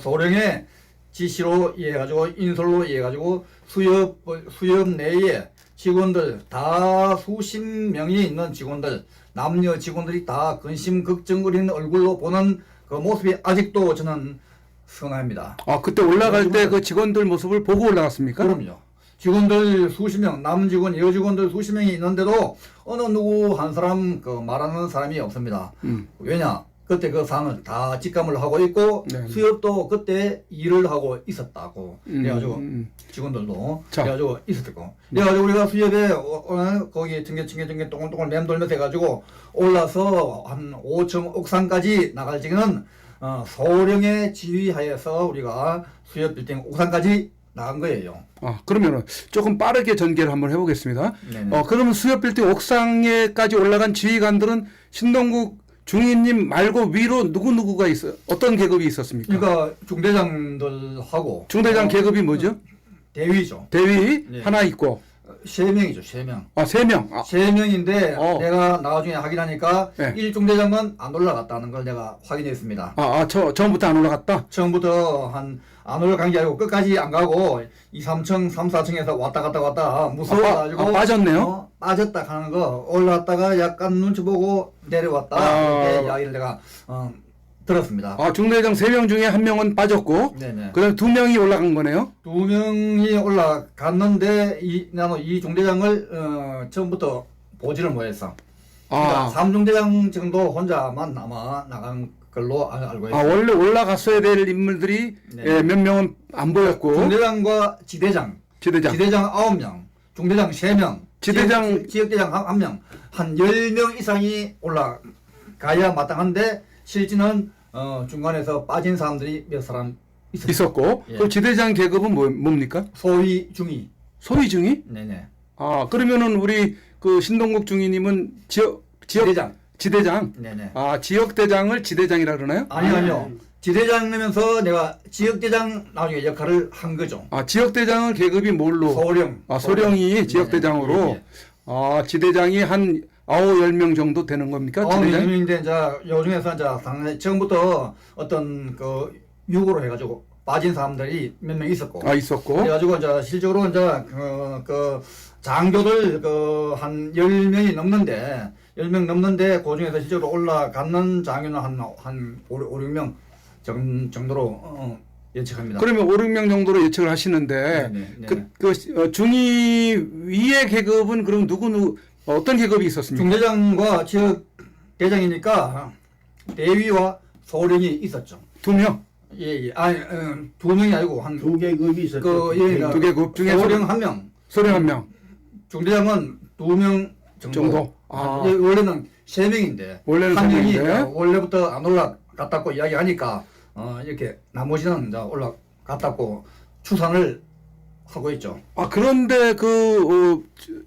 소령의 지시로 이해해가지고 인솔로 이해해가지고 수협 내에 직원들 다 수십 명이 있는 직원들 남녀 직원들이 다 근심 걱정거리는 얼굴로 보는 그 모습이 아직도 저는 선합니다. 그때 올라갈 때 그 직원들 모습을 보고 올라갔습니까? 그럼요. 직원들 수십 명, 남 직원, 여 직원들 수십 명이 있는데도 어느 누구 한 사람 그 말하는 사람이 없습니다. 왜냐? 그때 그 상을 다 직감을 하고 있고 수협도 그때 일을 하고 있었다고 그래가지고 직원들도 그래가지고 있었고 그래가지고 우리가 수협에 거기 층계 동글동글 맴돌면서 해가지고 올라서 한 5층 옥상까지 나갈 적에는 소령의 지휘하에서 우리가 수협 빌딩 옥상까지 나간 거예요. 그러면은 조금 빠르게 전개를 한번 해보겠습니다. 네네. 그러면 수협빌딩 옥상에까지 올라간 지휘관들은 신동국 중위님 말고 위로 누구누구가 어떤 계급이 있었습니까? 그러니까 중대장들하고 중대장 계급이 뭐죠? 대위죠. 대위 네. 하나 있고, 3명이죠. 3명. 3명. 3명인데 어. 내가 나중에 확인하니까 네. 1중대장은 안 올라갔다는 걸 내가 확인했습니다. 처음부터 안 올라갔다? 처음부터 안 올라간 게 아니고 끝까지 안 가고 2, 3층, 3, 4층에서 왔다 갔다 무서워가지고 빠졌네요? 빠졌다 하는 거 올라왔다가 약간 눈치 보고 내려왔다 이렇게 이야기를 내가 들었습니다. 중대장 3명 중에 1명은 빠졌고, 네네. 그 다음에 2명이 올라간 거네요? 2명이 올라갔는데 나는 이 중대장을 처음부터 보지를 못했어. 그러니까 3중대장 정도 혼자만 아마 나간 걸로 알고 있어요. 원래 올라갔어야 될 인물들이 네. 몇 명은 안 보였고, 중대장과 지대장 9명, 중대장 3명, 지역대장 1명, 한 10명 이상이 올라가야 마땅한데 실제는 중간에서 빠진 사람들이 몇 사람 있었고, 예. 그 지대장 계급은 뭡니까? 소위 중위. 소위 중위? 네네. 그러면은 우리 그 신동국 중위님은 지대장. 네네. 지역대장을 지대장이라 그러나요? 아니요. 지대장 내면서 내가 지역대장 나중에 역할을 한 거죠. 지역대장은 계급이 뭘로? 소령. 소령이 네네. 지역대장으로. 예, 예. 지대장이 한 10명 정도 되는 겁니까? 지대장? 10명인데 이제 요 중에서 이제 상당히 처음부터 어떤 그 유고로 해가지고 빠진 사람들이 몇 명 있었고. 있었고. 그래가지고 이제 실적으로 이제 그 장교들 한 10명이 넘는데 10명 넘는데 그 중에서 실적으로 올라가는 장교는 한 5, 6명 정도로 예측합니다. 그러면 5, 6명 정도로 예측을 하시는데 네네. 중위 위의 계급은 그럼 누구 어떤 계급이 있었습니까? 중대장과 지역 대장이니까 대위와 소령이 있었죠. 2명? 예. 아니 2명이 아니고 한 2계급이 있었죠. 두 계급 중에서 소령 1명, 소령 1명 중대장은 2명 정도. 원래는 3명인데 원래는 한 명이 3명인데 원래부터 안 올라갔다고 이야기하니까 이렇게 나머지는 이제 올라갔다고 추산을 하고 있죠. 그런데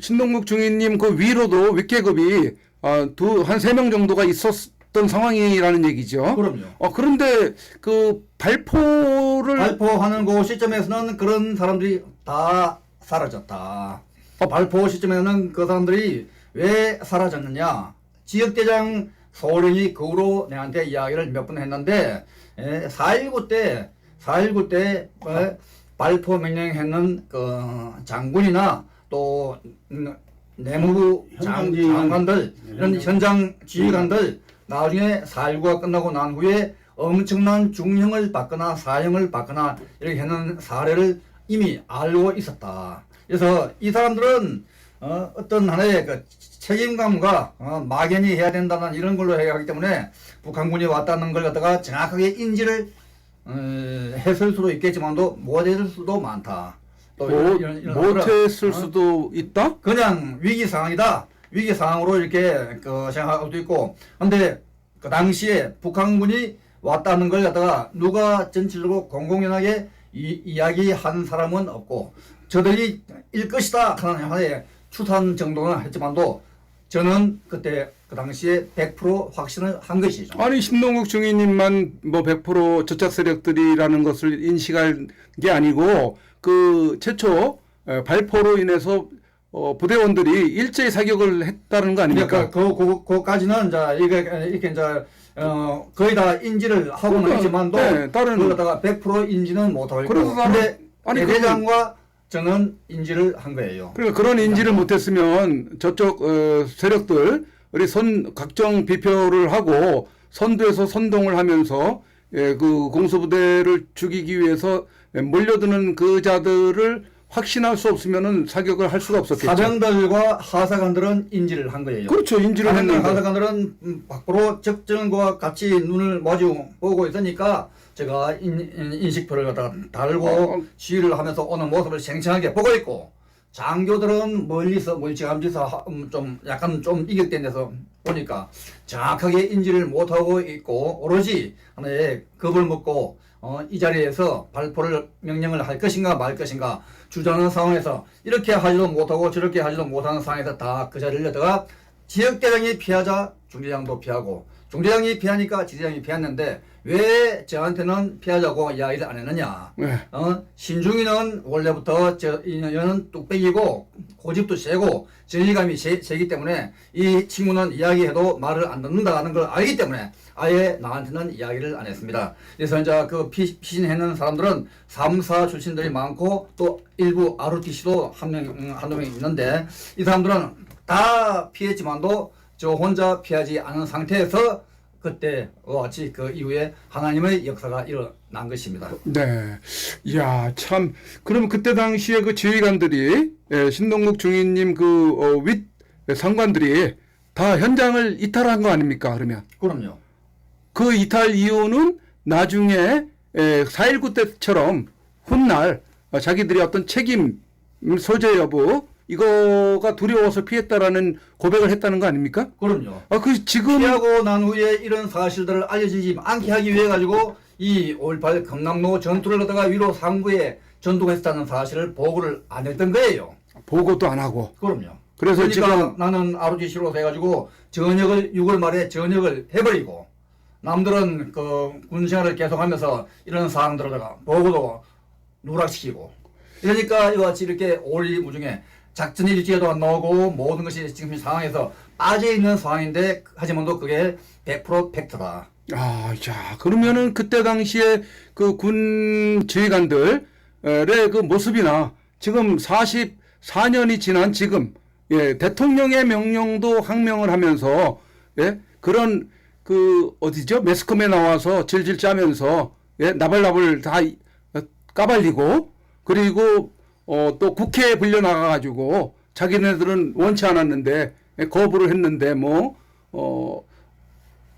신동국 중위님 그 위로도 윗계급이 한 3명 정도가 있었던 상황이라는 얘기죠. 그럼요. 그런데 그 발포하는 그 시점에서는 그런 사람들이 다 사라졌다. 발포 시점에는 그 사람들이 왜 사라졌느냐? 지역대장 소령이 그 후로 내한테 이야기를 몇 번 했는데 4.19 때 발포 명령했는 그 장군이나 또 내무부 장관들 이런 현장 지휘관들 나중에 4.19가 끝나고 난 후에 엄청난 중형을 받거나 사형을 받거나 이렇게 하는 사례를 이미 알고 있었다. 그래서 이 사람들은 어떤 하나의 그 책임감과 막연히 해야 된다는 이런 걸로 해야 하기 때문에 북한군이 왔다는 걸 갖다가 정확하게 인지를 했을 수도 있겠지만도 못했을 수도 많다. 또 못했을 수도 있다? 그냥 위기 상황이다. 위기 상황으로 이렇게 생각할 수도 있고. 근데 그 당시에 북한군이 왔다는 걸 갖다가 누가 전체적으로 공공연하게 이야기한 사람은 없고 저들이 일 것이다 하는 하나의 추산 정도는 했지만도 저는 그때 그 당시에 100% 확신을 한 것이죠. 아니 신동국 중위님만 100% 저짝 세력들이라는 것을 인식한 게 아니고 그 최초 발포로 인해서 부대원들이 일제히 사격을 했다는 거 아닙니까? 그러니까 그까지는 이제 이렇게 이제 거의 다 인지를 하고는 있지만도 그걸 갖다가 100% 인지는 못하고 있고. 그런데 대대장과 저는 인지를 한 거예요. 그러니까 그런 인지를 못했으면 저쪽 세력들 우리 각종 비표를 하고 선두에서 선동을 하면서 그 공수부대를 죽이기 위해서 몰려드는 그 자들을 확신할 수 없으면은 사격을 할 수가 없었겠죠. 사병들과 하사관들은 인지를 한 거예요. 그렇죠. 인지를 했는데 하사관들은 밖으로 적정과 같이 눈을 마주 보고 있으니까 제가 인식표를 갖다가 달고 시위를 하면서 오는 모습을 생생하게 보고 있고 장교들은 멀리서 멀찌감치서 좀 약간 좀 이격된 데서 보니까 정확하게 인지를 못하고 있고 오로지 하나의 겁을 먹고 이 자리에서 발포를 명령을 할 것인가 말 것인가 주저하는 상황에서 이렇게 하지도 못하고 저렇게 하지도 못하는 상황에서 다 그 자리를 여다가 지역대장이 피하자 중대장도 피하고 중대장이 피하니까 지대장이 피했는데 왜 저한테는 피하자고 이야기를 안 했느냐. 네. 신중이는 원래부터 얘는 뚝배기고 고집도 세고 정의감이 세기 때문에 이 친구는 이야기해도 말을 안 듣는다는 걸 알기 때문에 아예 나한테는 이야기를 안 했습니다. 그래서 이제 그 피신했는 사람들은 3사 출신들이 많고 또 일부 ROTC도 한두 명 있는데 이 사람들은 다 피했지만도 저 혼자 피하지 않은 상태에서 그때 같이 그 이후에 하나님의 역사가 일어난 것입니다. 네. 이야, 참. 그럼 그때 당시에 그 지휘관들이, 신동국 중위님 윗 상관들이 다 현장을 이탈한 거 아닙니까, 그러면? 그럼요. 그 이탈 이유는 나중에 4.19 때처럼 훗날 자기들이 어떤 책임 소재 여부 이거가 두려워서 피했다라는 고백을 했다는 거 아닙니까? 그럼요. 지금 피하고 난 후에 이런 사실들을 알려지지 않게 하기 위해 가지고 이 5.18 경남로 전투를 갖다가 위로 상부에 전투했다는 사실을 보고를 안 했던 거예요. 보고도 안 하고. 그럼요. 그래서 그러니까 지금 나는 ROTC로 해가지고 전역을 6월 말에 전역을 해버리고 남들은 그 군생활을 계속하면서 이런 사항들에다가 보고도 누락시키고 그러니까 이와 같이 이렇게 오리무중에 작전 일지에도 안 나오고 모든 것이 지금 이 상황에서 빠져있는 상황인데 하지만도 그게 100% 팩트다. 자, 그러면은 그때 당시에 그 군 지휘관들의 그 모습이나 지금 44년이 지난 지금, 대통령의 명령도 항명을 하면서, 그런 그 어디죠? 매스컴에 나와서 질질 짜면서, 나발나발 다 까발리고, 그리고 또 국회에 불려 나가가지고 자기네들은 원치 않았는데 거부를 했는데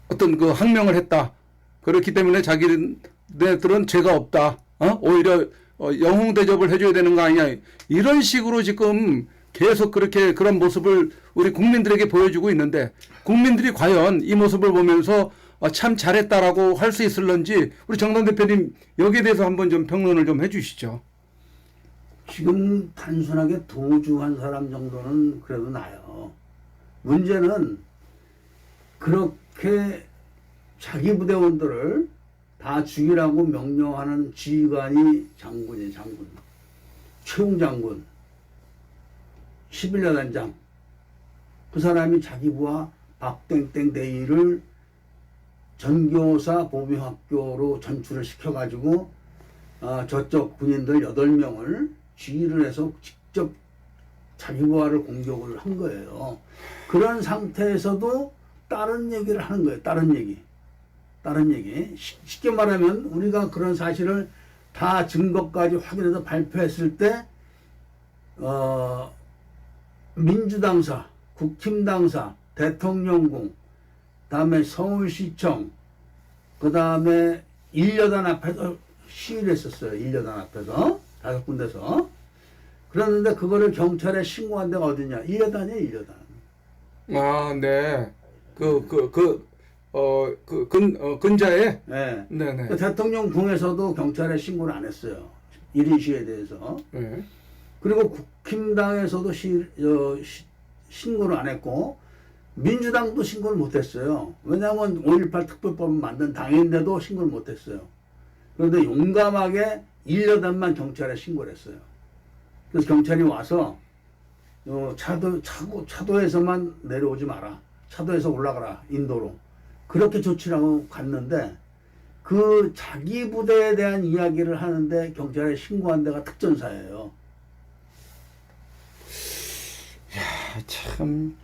어떤 그 항명을 했다. 그렇기 때문에 자기네들은 죄가 없다. 오히려 영웅 대접을 해줘야 되는 거 아니냐. 이런 식으로 지금 계속 그렇게 그런 모습을 우리 국민들에게 보여주고 있는데 국민들이 과연 이 모습을 보면서 참 잘했다라고 할 수 있을런지 우리 정당 대표님 여기에 대해서 한번 좀 평론을 좀 해주시죠. 지금 단순하게 도주한 사람 정도는 그래도 나요. 문제는 그렇게 자기 부대원들을 다 죽이라고 명령하는 지휘관이 장군. 최웅 장군, 11여단장. 그 사람이 자기 부하 박땡땡 대위를 전교사 보병학교로 전출을 시켜가지고 저쪽 군인들 8명을 지휘를 해서 직접 자기 부하를 공격을 한 거예요. 그런 상태에서도 다른 얘기를 하는 거예요. 다른 얘기. 쉽게 말하면 우리가 그런 사실을 다 증거까지 확인해서 발표했을 때 민주당사, 국힘당사, 대통령궁, 다음에 서울시청, 그 다음에 1여단 앞에서 시위를 했었어요. 1여단 앞에서 5군데서. 그랬는데 그거를 경찰에 신고한 데가 어디냐? 1여단이에요. 1여단. 네. 근자에. 네. 네네. 그 대통령궁에서도 경찰에 신고를 안 했어요. 1인 시위에 대해서. 네. 그리고 국힘당에서도 신고를 안 했고 민주당도 신고를 못 했어요. 왜냐하면 5.18 특별법을 만든 당인데도 신고를 못 했어요. 그런데 용감하게 1여단만 경찰에 신고를 했어요. 그래서 경찰이 와서 차도에서만 내려오지 마라. 차도에서 올라가라. 인도로. 그렇게 조치를 하고 갔는데 그 자기 부대에 대한 이야기를 하는데 경찰에 신고한 데가 특전사예요. 참,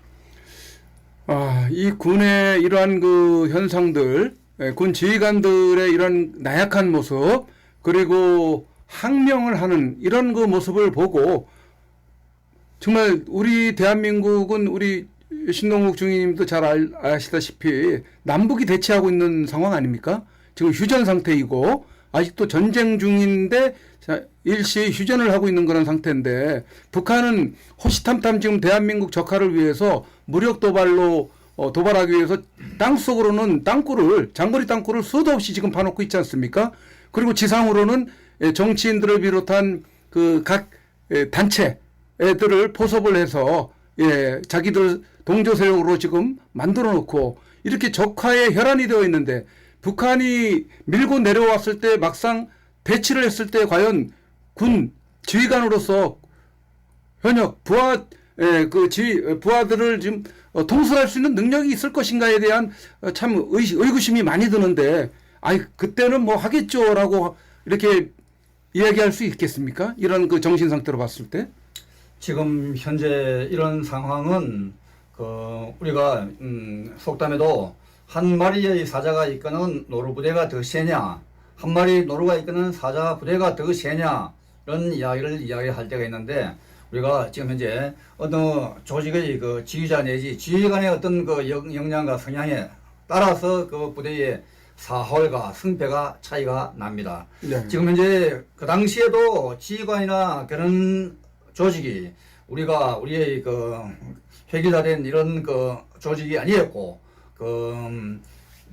이 군의 이러한 그 현상들, 군 지휘관들의 이런 나약한 모습, 그리고 항명을 하는 이런 그 모습을 보고, 정말 우리 대한민국은 우리 신동국 중위님도 잘 아시다시피 남북이 대치하고 있는 상황 아닙니까? 지금 휴전 상태이고, 아직도 전쟁 중인데 일시 휴전을 하고 있는 그런 상태인데 북한은 호시탐탐 지금 대한민국 적화를 위해서 무력 도발로 도발하기 위해서 땅속으로는 장거리 땅굴을 수도 없이 지금 파놓고 있지 않습니까? 그리고 지상으로는 정치인들을 비롯한 그 각 단체들을 포섭을 해서 자기들 동조 세력으로 지금 만들어 놓고 이렇게 적화의 혈안이 되어 있는데 북한이 밀고 내려왔을 때 막상 대치를 했을 때 과연 군 지휘관으로서 현역 부하들을 지금 통솔할 수 있는 능력이 있을 것인가에 대한 참 의구심이 많이 드는데, 그때는 뭐 하겠죠라고 이렇게 이야기할 수 있겠습니까? 이런 그 정신 상태로 봤을 때. 지금 현재 이런 상황은 우리가 속담에도 한 마리의 사자가 이끄는 노루부대가 더 세냐, 한 마리 노루가 이끄는 사자 부대가 더 세냐, 이런 이야기를 이야기할 때가 있는데, 우리가 지금 현재 어느 조직의 그 지휘자 내지 지휘관의 어떤 그 역량과 성향에 따라서 그 부대의 사활과 승패가 차이가 납니다. 네. 지금 현재 그 당시에도 지휘관이나 그런 조직이 우리의 그 획일화된 이런 그 조직이 아니었고,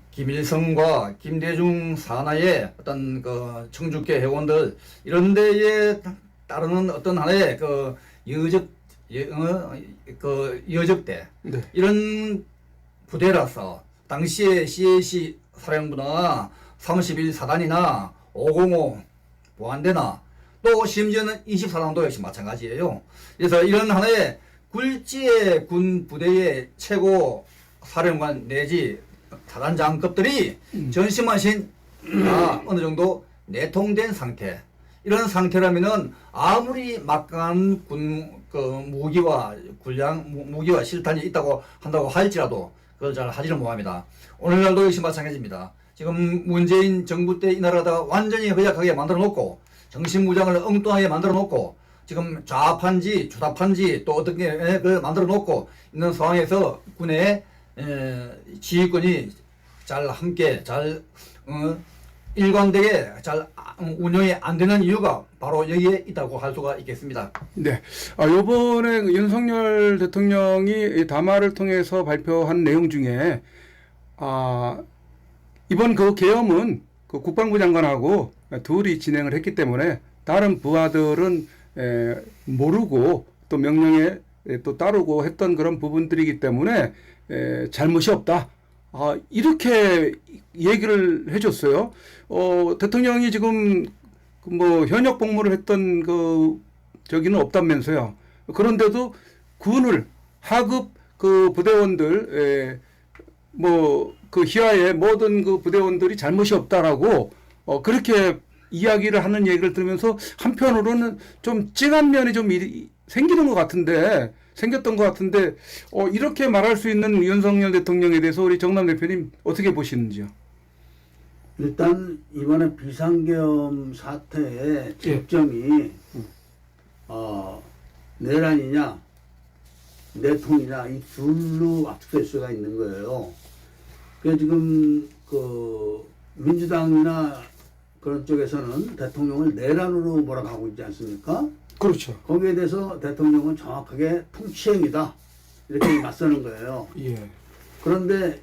김일성과 김대중 산하의 어떤 그 청주계 회원들 이런 데에 따르는 어떤 하나의 여적대 네. 이런 부대라서 당시에 CAC 사령부나 31 사단이나 505 보안대나 또 심지어는 24단도 역시 마찬가지예요. 그래서 이런 하나의 굴지의 군 부대의 최고 사령관 내지 사단장급들이 전시만신 다 어느 정도 내통된 상태. 이런 상태라면은 아무리 막강한 무기와 무기와 실탄이 있다고 한다고 할지라도 그걸 잘 하지를 못합니다. 오늘날도 역시 마찬가지입니다. 지금 문재인 정부 때 이 나라가 완전히 허약하게 만들어 놓고 정신무장을 엉뚱하게 만들어 놓고 지금 좌판지 주다판지 또 어떻게 만들어 놓고 있는 상황에서 군의 지휘권이 잘 함께 일관되게 잘 운영이 안 되는 이유가 바로 여기에 있다고 할 수가 있겠습니다. 네. 요번에 윤석열 대통령이 담화를 통해서 발표한 내용 중에, 이번 그 계엄은 그 국방부 장관하고 둘이 진행을 했기 때문에 다른 부하들은 모르고 또 명령에 또 따르고 했던 그런 부분들이기 때문에 잘못이 없다. 이렇게 얘기를 해줬어요. 대통령이 지금 뭐 현역 복무를 했던 저기는 없다면서요. 그런데도 군을 하급 그 부대원들 그 희하의 모든 그 부대원들이 잘못이 없다라고 그렇게 이야기를 하는 얘기를 들으면서 한편으로는 좀 찡한 면이 좀 생겼던 것 같은데 이렇게 말할 수 있는 윤석열 대통령에 대해서 우리 정남 대표님 어떻게 보시는지요? 일단 이번에 비상계엄 사태의 쟁점이 내란이냐 내통이냐 이 둘로 압축될 수가 있는 거예요. 그래서 지금 민주당이나 그런 쪽에서는 대통령을 내란으로 몰아가고 있지 않습니까? 그렇죠. 거기에 대해서 대통령은 정확하게 통치행위다 이렇게 맞서는 거예요. 예. 그런데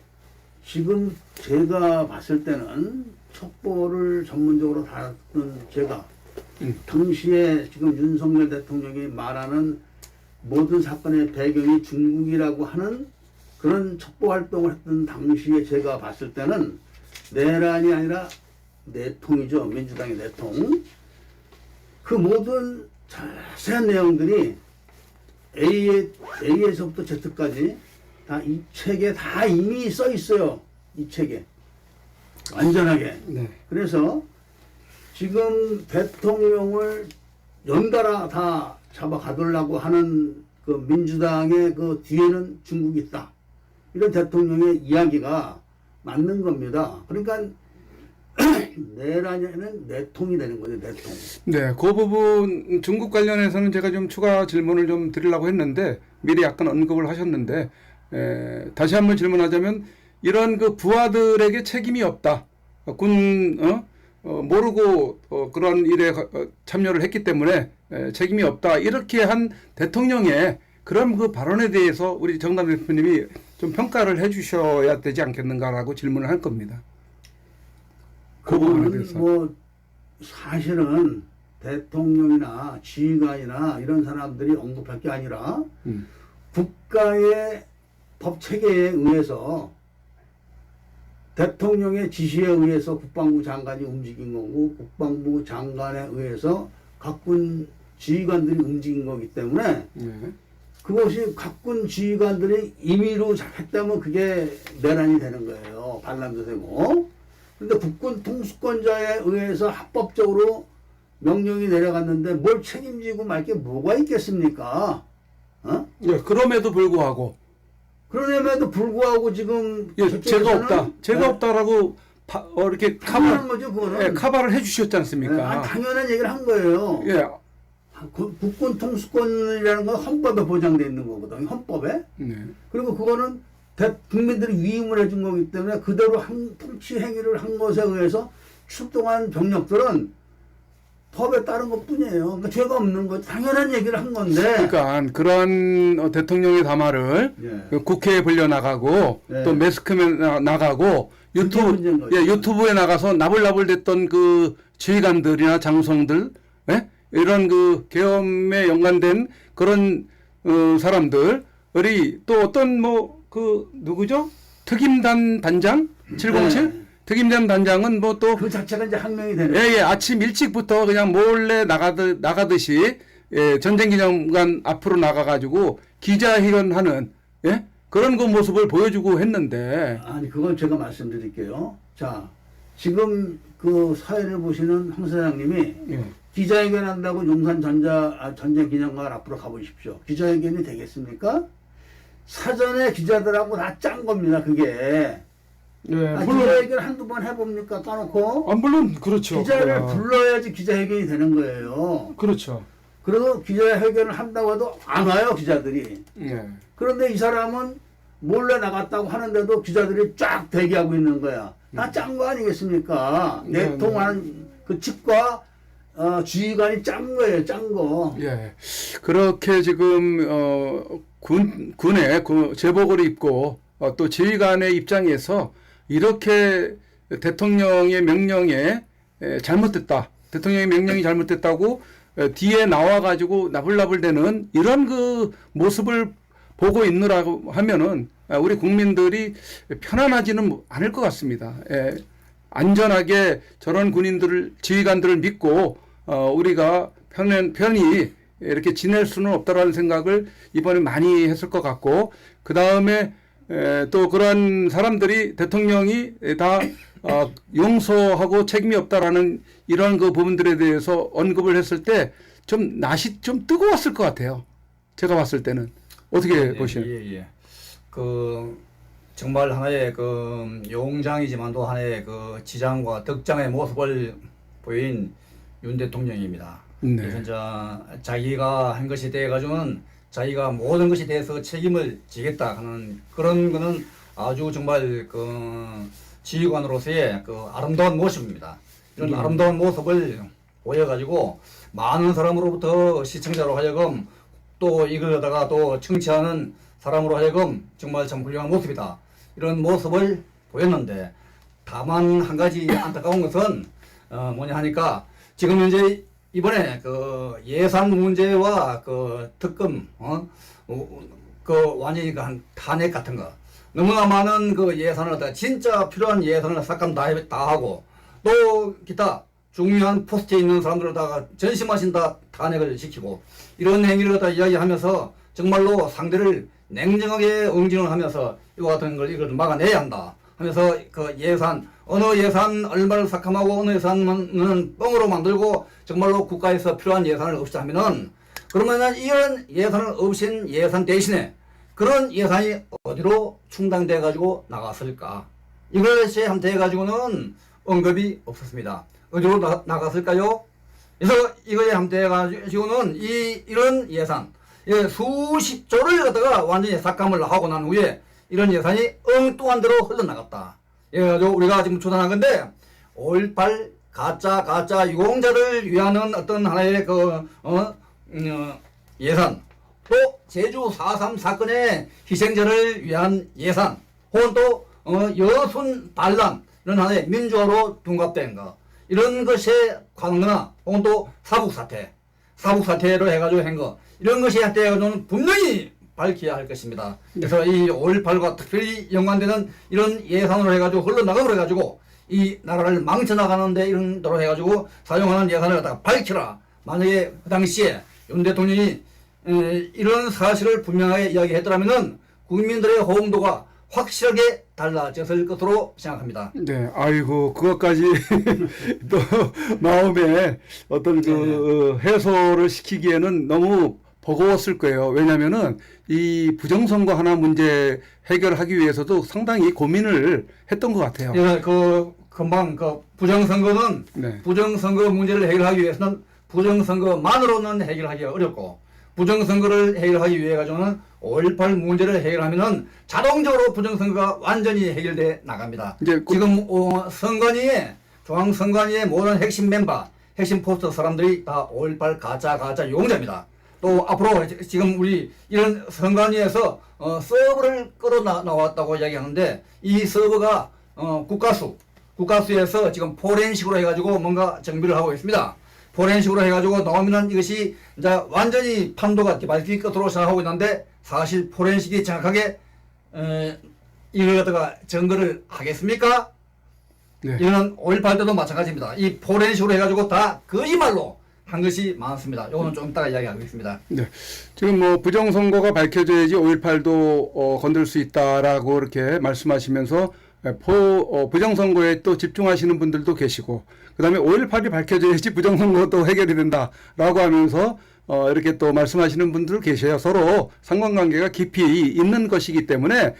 지금 제가 봤을 때는 첩보를 전문적으로 다뤘던 제가 당시에 지금 윤석열 대통령이 말하는 모든 사건의 배경이 중국이라고 하는 그런 첩보 활동을 했던 당시에 제가 봤을 때는 내란이 아니라 내통이죠. 민주당의 내통. 그 모든 자세한 내용들이 A에서부터 Z까지 다 이 책에 다 이미 써 있어요. 이 책에. 완전하게. 네. 그래서 지금 대통령을 연달아 다 잡아가두려고 하는 그 민주당의 그 뒤에는 중국이 있다. 이런 대통령의 이야기가 맞는 겁니다. 그러니까 내란에는 내통이 되는 거죠. 내통. 네, 그 부분 중국 관련해서는 제가 좀 추가 질문을 좀 드리려고 했는데 미리 약간 언급을 하셨는데 다시 한번 질문하자면 이런 그 부하들에게 책임이 없다. 모르고 그런 일에 참여를 했기 때문에 책임이 없다. 이렇게 한 대통령의 그런 그 발언에 대해서 우리 정남 대표님이 좀 평가를 해주셔야 되지 않겠는가라고 질문을 할 겁니다. 그 부분에 그거는 대해서. 뭐 사실은 대통령이나 지휘관이나 이런 사람들이 언급할 게 아니라 국가의 법 체계에 의해서 대통령의 지시에 의해서 국방부 장관이 움직인 거고 국방부 장관에 의해서 각군 지휘관들이 움직인 거기 때문에 그것이 각군 지휘관들이 임의로 했다면 그게 내란이 되는 거예요. 반란도 되고. 근데 국군 통수권자에 의해서 합법적으로 명령이 내려갔는데 뭘 책임지고 말 게 뭐가 있겠습니까? 어? 예, 그럼에도 불구하고 그럼에도 불구하고 지금 예, 죄가 없다. 죄가 네. 없다라고 이렇게 당연한 거죠, 그거는. 예, 카바를 해주셨지 네, 않습니까? 당연한 얘기를 한 거예요. 예, 국군 통수권이라는 건 헌법에 보장되어 있는 거거든요. 헌법에. 네. 그리고 그거는 국민들이 위임을 해준 거기 때문에 그대로 통치 행위를 한 것에 의해서 출동한 병력들은 법에 따른 것 뿐이에요. 그러니까 죄가 없는 거죠. 당연한 얘기를 한 건데. 그러니까 그런 대통령의 담화를 예. 그 국회에 불려나가고 네. 또 매스컴에 나가고 문제인 거죠. 유튜브에 나가서 나불나불댔던 그 지휘관들이나 장성들 예? 이런 그 계엄에 연관된 그런 사람들이 또 어떤 뭐 그 누구죠? 특임단 단장 707 네. 특임단 단장은 뭐 또 그 자체가 이제 항명이 되는 예, 아침 일찍부터 그냥 몰래 나가듯이 예, 전쟁기념관 앞으로 나가가지고 기자회견하는 예? 그런 그 모습을 보여주고 했는데 아니 그건 제가 말씀드릴게요. 자 지금 그 사회를 보시는 황 사장님이 예. 기자회견 한다고 용산 전쟁기념관 앞으로 가보십시오. 기자회견이 되겠습니까? 사전에 기자들하고 다 짠 겁니다. 그게. 예, 물론 기자회견 한두 번 해봅니까? 까놓고. 물론 그렇죠. 기자를 불러야지 기자회견이 되는 거예요. 그렇죠. 그리고 기자회견을 한다고 해도 안 와요, 기자들이. 예. 그런데 이 사람은 몰래 나갔다고 하는데도 기자들이 쫙 대기하고 있는 거야. 다 짠 거 아니겠습니까? 네, 내통하는 그 측과 지휘관이 짠 거예요, 짠 거. 예. 그렇게 지금 군의 그 제복을 입고 또 지휘관의 입장에서 이렇게 대통령의 명령에 잘못됐다. 대통령의 명령이 잘못됐다고 뒤에 나와가지고 나불나불대는 이런 그 모습을 보고 있느라고 하면은 우리 국민들이 편안하지는 않을 것 같습니다. 예. 안전하게 저런 군인들을 지휘관들을 믿고 우리가 편히 이렇게 지낼 수는 없다라는 생각을 이번에 많이 했을 것 같고 그 다음에 또 그런 사람들이 대통령이 다 용서하고 책임이 없다라는 이런 그 부분들에 대해서 언급을 했을 때 좀 낯이 좀 뜨거웠을 것 같아요. 제가 봤을 때는 어떻게 보시나요? 예. 그 정말 하나의 그 용장이지만도 하나의 그 지장과 덕장의 모습을 보인 윤 대통령입니다. 네. 그래서 이제 자기가 한 것에 대해 가지고는 자기가 모든 것에 대해서 책임을 지겠다 하는 그런 거는 아주 정말 그 지휘관으로서의 그 아름다운 모습입니다. 이런 아름다운 모습을 보여가지고 많은 사람으로부터 시청자로 하여금 또 이걸 갖다가 또 청취하는 사람으로 하여금 정말 참 훌륭한 모습이다. 이런 모습을 보였는데 다만 한 가지 안타까운 것은 뭐냐 하니까 지금 현재 이번에 그 예산 문제와 그 특검 그 완전히 그 한 탄핵 같은 거 너무나 많은 그 예산을 갖다가 진짜 필요한 예산을 싹감 다 하고 또 기타 중요한 포스트에 있는 사람들에다가 전심하신다 탄핵을 시키고 이런 행위를 갖다 이야기하면서 정말로 상대를 냉정하게 응징을 하면서 이와 같은 걸 이걸 막아내야 한다 하면서 그 예산 어느 예산 얼마를 삭감하고 어느 예산은 뻥으로 만들고 정말로 국가에서 필요한 예산을 없이 하면은 그러면은 이런 예산을 없인 예산 대신에 그런 예산이 어디로 충당돼 가지고 나갔을까 이것에 한테 가지고는 언급이 없었습니다. 어디로 나갔을까요? 그래서 이거에 함대 가지고는 이런 예산 수십 조를 갖다가 완전히 삭감을 하고 난 후에 이런 예산이 엉뚱한 데로 흘러나갔다. 그래가지고 우리가 지금 조사한 건데 5.18 가짜 유공자를 위한 어떤 하나의 예산 또 제주 4.3 사건의 희생자를 위한 예산 혹은 또 여순 반란 이런 하나의 민주화로 둔갑된 거 이런 것에 관한 거나 혹은 또 사북사태로 해가지고 한 거 이런 것이 해가지고는 분명히 밝혀야 할 것입니다. 그래서 이 5.18과 특별히 연관되는 이런 예산으로 해가지고 흘러나감으로 해가지고 이 나라를 망쳐나가는데 이런 도로 해가지고 사용하는 예산을 갖다가 밝혀라. 만약에 그 당시에 윤 대통령이 이런 사실을 분명하게 이야기했더라면은 국민들의 호응도가 확실하게 달라졌을 것으로 생각합니다. 네, 아이고 그것까지 또 마음에 어떤 그 해소를 시키기에는 너무 버거웠을 거예요. 왜냐하면은 이 부정선거 하나 문제 해결하기 위해서도 상당히 고민을 했던 것 같아요. 예, 금방 부정선거는 네. 부정선거 문제를 해결하기 위해서는 부정선거만으로는 해결하기가 어렵고 부정선거를 해결하기 위해 가지고는 5.18 문제를 해결하면은 자동적으로 부정선거가 완전히 해결돼 나갑니다. 이제 지금 선관위에 중앙선관위의 모든 핵심 멤버, 핵심 포스터 사람들이 다 5.18 가짜 용자입니다. 또 앞으로 지금 우리 이런 선관위에서 서버를 끌어 나왔다고 이야기하는데 이 서버가 국가수에서 지금 포렌식으로 해가지고 뭔가 정비를 하고 있습니다. 포렌식으로 해가지고 나오면은 이것이 이제 완전히 판도가 뒤바뀔 것으로 생각하고 있는데 사실 포렌식이 정확하게 이걸 갖다가 증거를 하겠습니까? 네. 이거는 5.18 때도 마찬가지입니다. 이 포렌식으로 해가지고 다 거짓말로 한 것이 많습니다. 요거는 좀 이따가 이야기하겠습니다. 네. 지금 뭐 부정선거가 밝혀져야지 5.18도 건들 수 있다라고 이렇게 말씀하시면서 부정선거에 또 집중하시는 분들도 계시고 그다음에 5.18이 밝혀져야지 부정선거도 해결이 된다라고 하면서 이렇게 또 말씀하시는 분들 계셔요. 서로 상관관계가 깊이 있는 것이기 때문에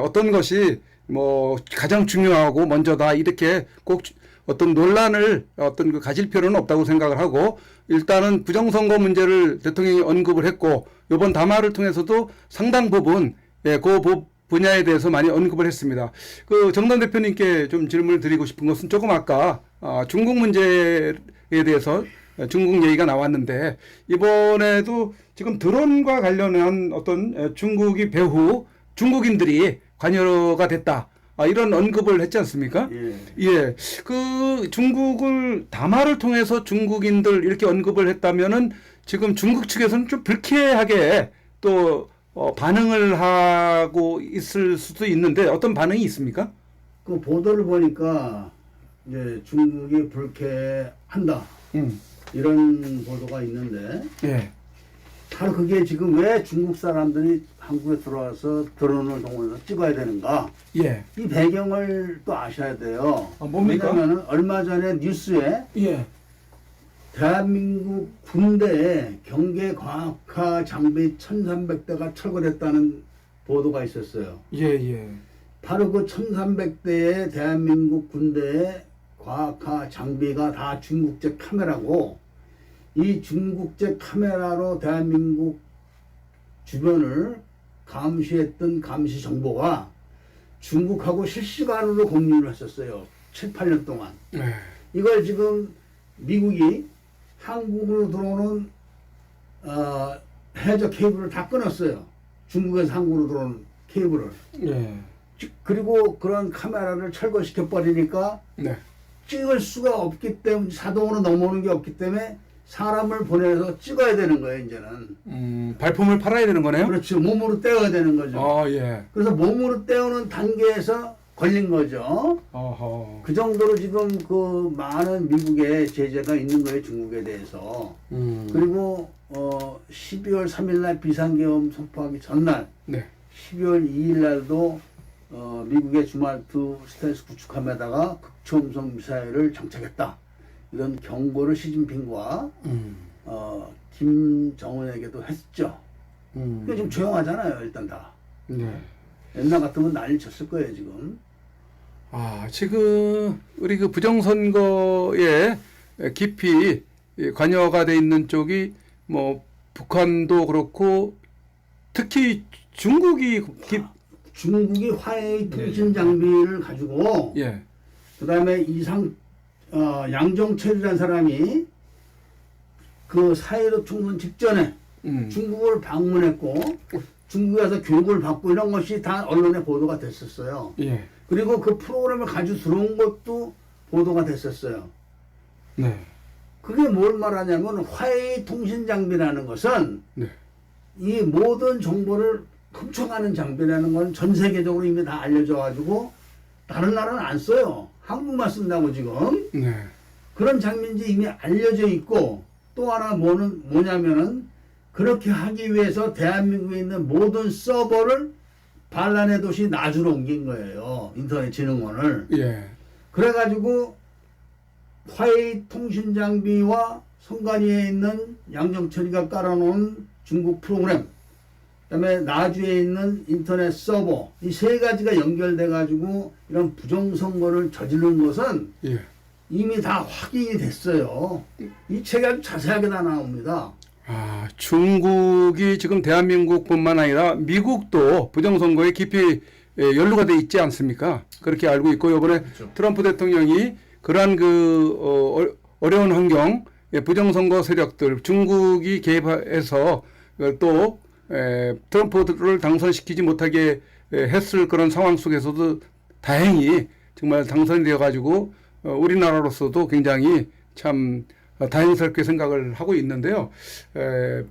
어떤 것이 뭐 가장 중요하고 먼저다 이렇게 꼭 어떤 논란을 그 가질 필요는 없다고 생각을 하고 일단은 부정선거 문제를 대통령이 언급을 했고 이번 담화를 통해서도 상당 부분 그 분야에 대해서 많이 언급을 했습니다. 그 정당 대표님께 좀 질문을 드리고 싶은 것은 조금 아까 중국 문제에 대해서 중국 얘기가 나왔는데 이번에도 지금 드론과 관련한 어떤 중국이 배후 중국인들이 관여가 됐다. 이런 언급을 했지 않습니까? 예. 그 중국을 담화를 통해서 중국인들 이렇게 언급을 했다면은 지금 중국 측에서는 좀 불쾌하게 또 반응을 하고 있을 수도 있는데 어떤 반응이 있습니까? 그 보도를 보니까 이제 중국이 불쾌한다. 이런 보도가 있는데 예. 바로 그게 지금 왜 중국 사람들이 한국에 들어와서 드론을 동원해서 찍어야 되는가? 예. 이 배경을 또 아셔야 돼요. 뭡니까? 왜냐하면 얼마 전에 뉴스에 예. 대한민국 군대에 경계과학화 장비 1,300대가 철거됐다는 보도가 있었어요. 예. 바로 그 1,300대의 대한민국 군대의 과학화 장비가 다 중국제 카메라고 이 중국제 카메라로 대한민국 주변을 감시했던 감시 정보가 중국하고 실시간으로 공유를 했었어요. 7, 8년 동안. 네. 이걸 지금 미국이 한국으로 들어오는 해저 케이블을 다 끊었어요. 중국에서 한국으로 들어오는 케이블을. 예. 그리고 그런 카메라를 철거시켜 버리니까 네. 찍을 수가 없기 때문에 자동으로 넘어오는 게 없기 때문에 사람을 보내서 찍어야 되는 거예요, 이제는. 발품을 팔아야 되는 거네요? 그렇죠. 몸으로 떼어야 되는 거죠. 예. 그래서 몸으로 떼우는 단계에서 걸린 거죠. 어허. 그 정도로 지금 그 많은 미국의 제재가 있는 거예요, 중국에 대해서. 그리고 12월 3일 날 비상계엄 선포하기 전날, 네. 12월 2일 날도 미국의 주말2 스텔스 구축함에다가 극초음속 미사일을 장착했다. 이런 경고를 시진핑과 김정은에게도 했죠. 근데 지금 조용하잖아요, 일단 다. 네. 옛날 같으면 난리 쳤을 거예요, 지금. 지금 우리 그 부정선거에 깊이 관여가 돼 있는 쪽이 뭐 북한도 그렇고 특히 중국이 중국이 화웨이 통신 장비를 가지고 예. 그다음에 양정철이라는 사람이 그 사이로 총선 직전에 중국을 방문했고 중국에 가서 교육을 받고 이런 것이 다 언론에 보도가 됐었어요. 예. 그리고 그 프로그램을 가지고 들어온 것도 보도가 됐었어요. 네. 그게 뭘 말하냐면 화웨이 통신 장비라는 것은 네. 이 모든 정보를 훔쳐가는 장비라는 건 전 세계적으로 이미 다 알려져 가지고 다른 나라는 안 써요. 한국만 쓴다고 지금. 네. 그런 장비인지 이미 알려져 있고 또 하나 뭐냐면은 그렇게 하기 위해서 대한민국에 있는 모든 서버를 반란의 도시 나주로 옮긴 거예요. 인터넷진흥원을. 예. 그래가지고 화웨이 통신 장비와 선관위에 있는 양정철이가 깔아놓은 중국 프로그램, 그다음에 나주에 있는 인터넷 서버, 이 세 가지가 연결돼가지고 이런 부정선거를 저지른 것은 예. 이미 다 확인이 됐어요. 이 책에 아주 자세하게 다 나옵니다. 아, 중국이 지금 대한민국뿐만 아니라 미국도 부정선거에 깊이 연루가 돼 있지 않습니까? 그렇게 알고 있고 이번에 그렇죠. 트럼프 대통령이 그러한 어려운 환경, 부정선거 세력들 중국이 개입해서 또 트럼프를 당선시키지 못하게 했을 그런 상황 속에서도 다행히 정말 당선이 되어 가지고 우리나라로서도 굉장히 참 다행스럽게 생각을 하고 있는데요.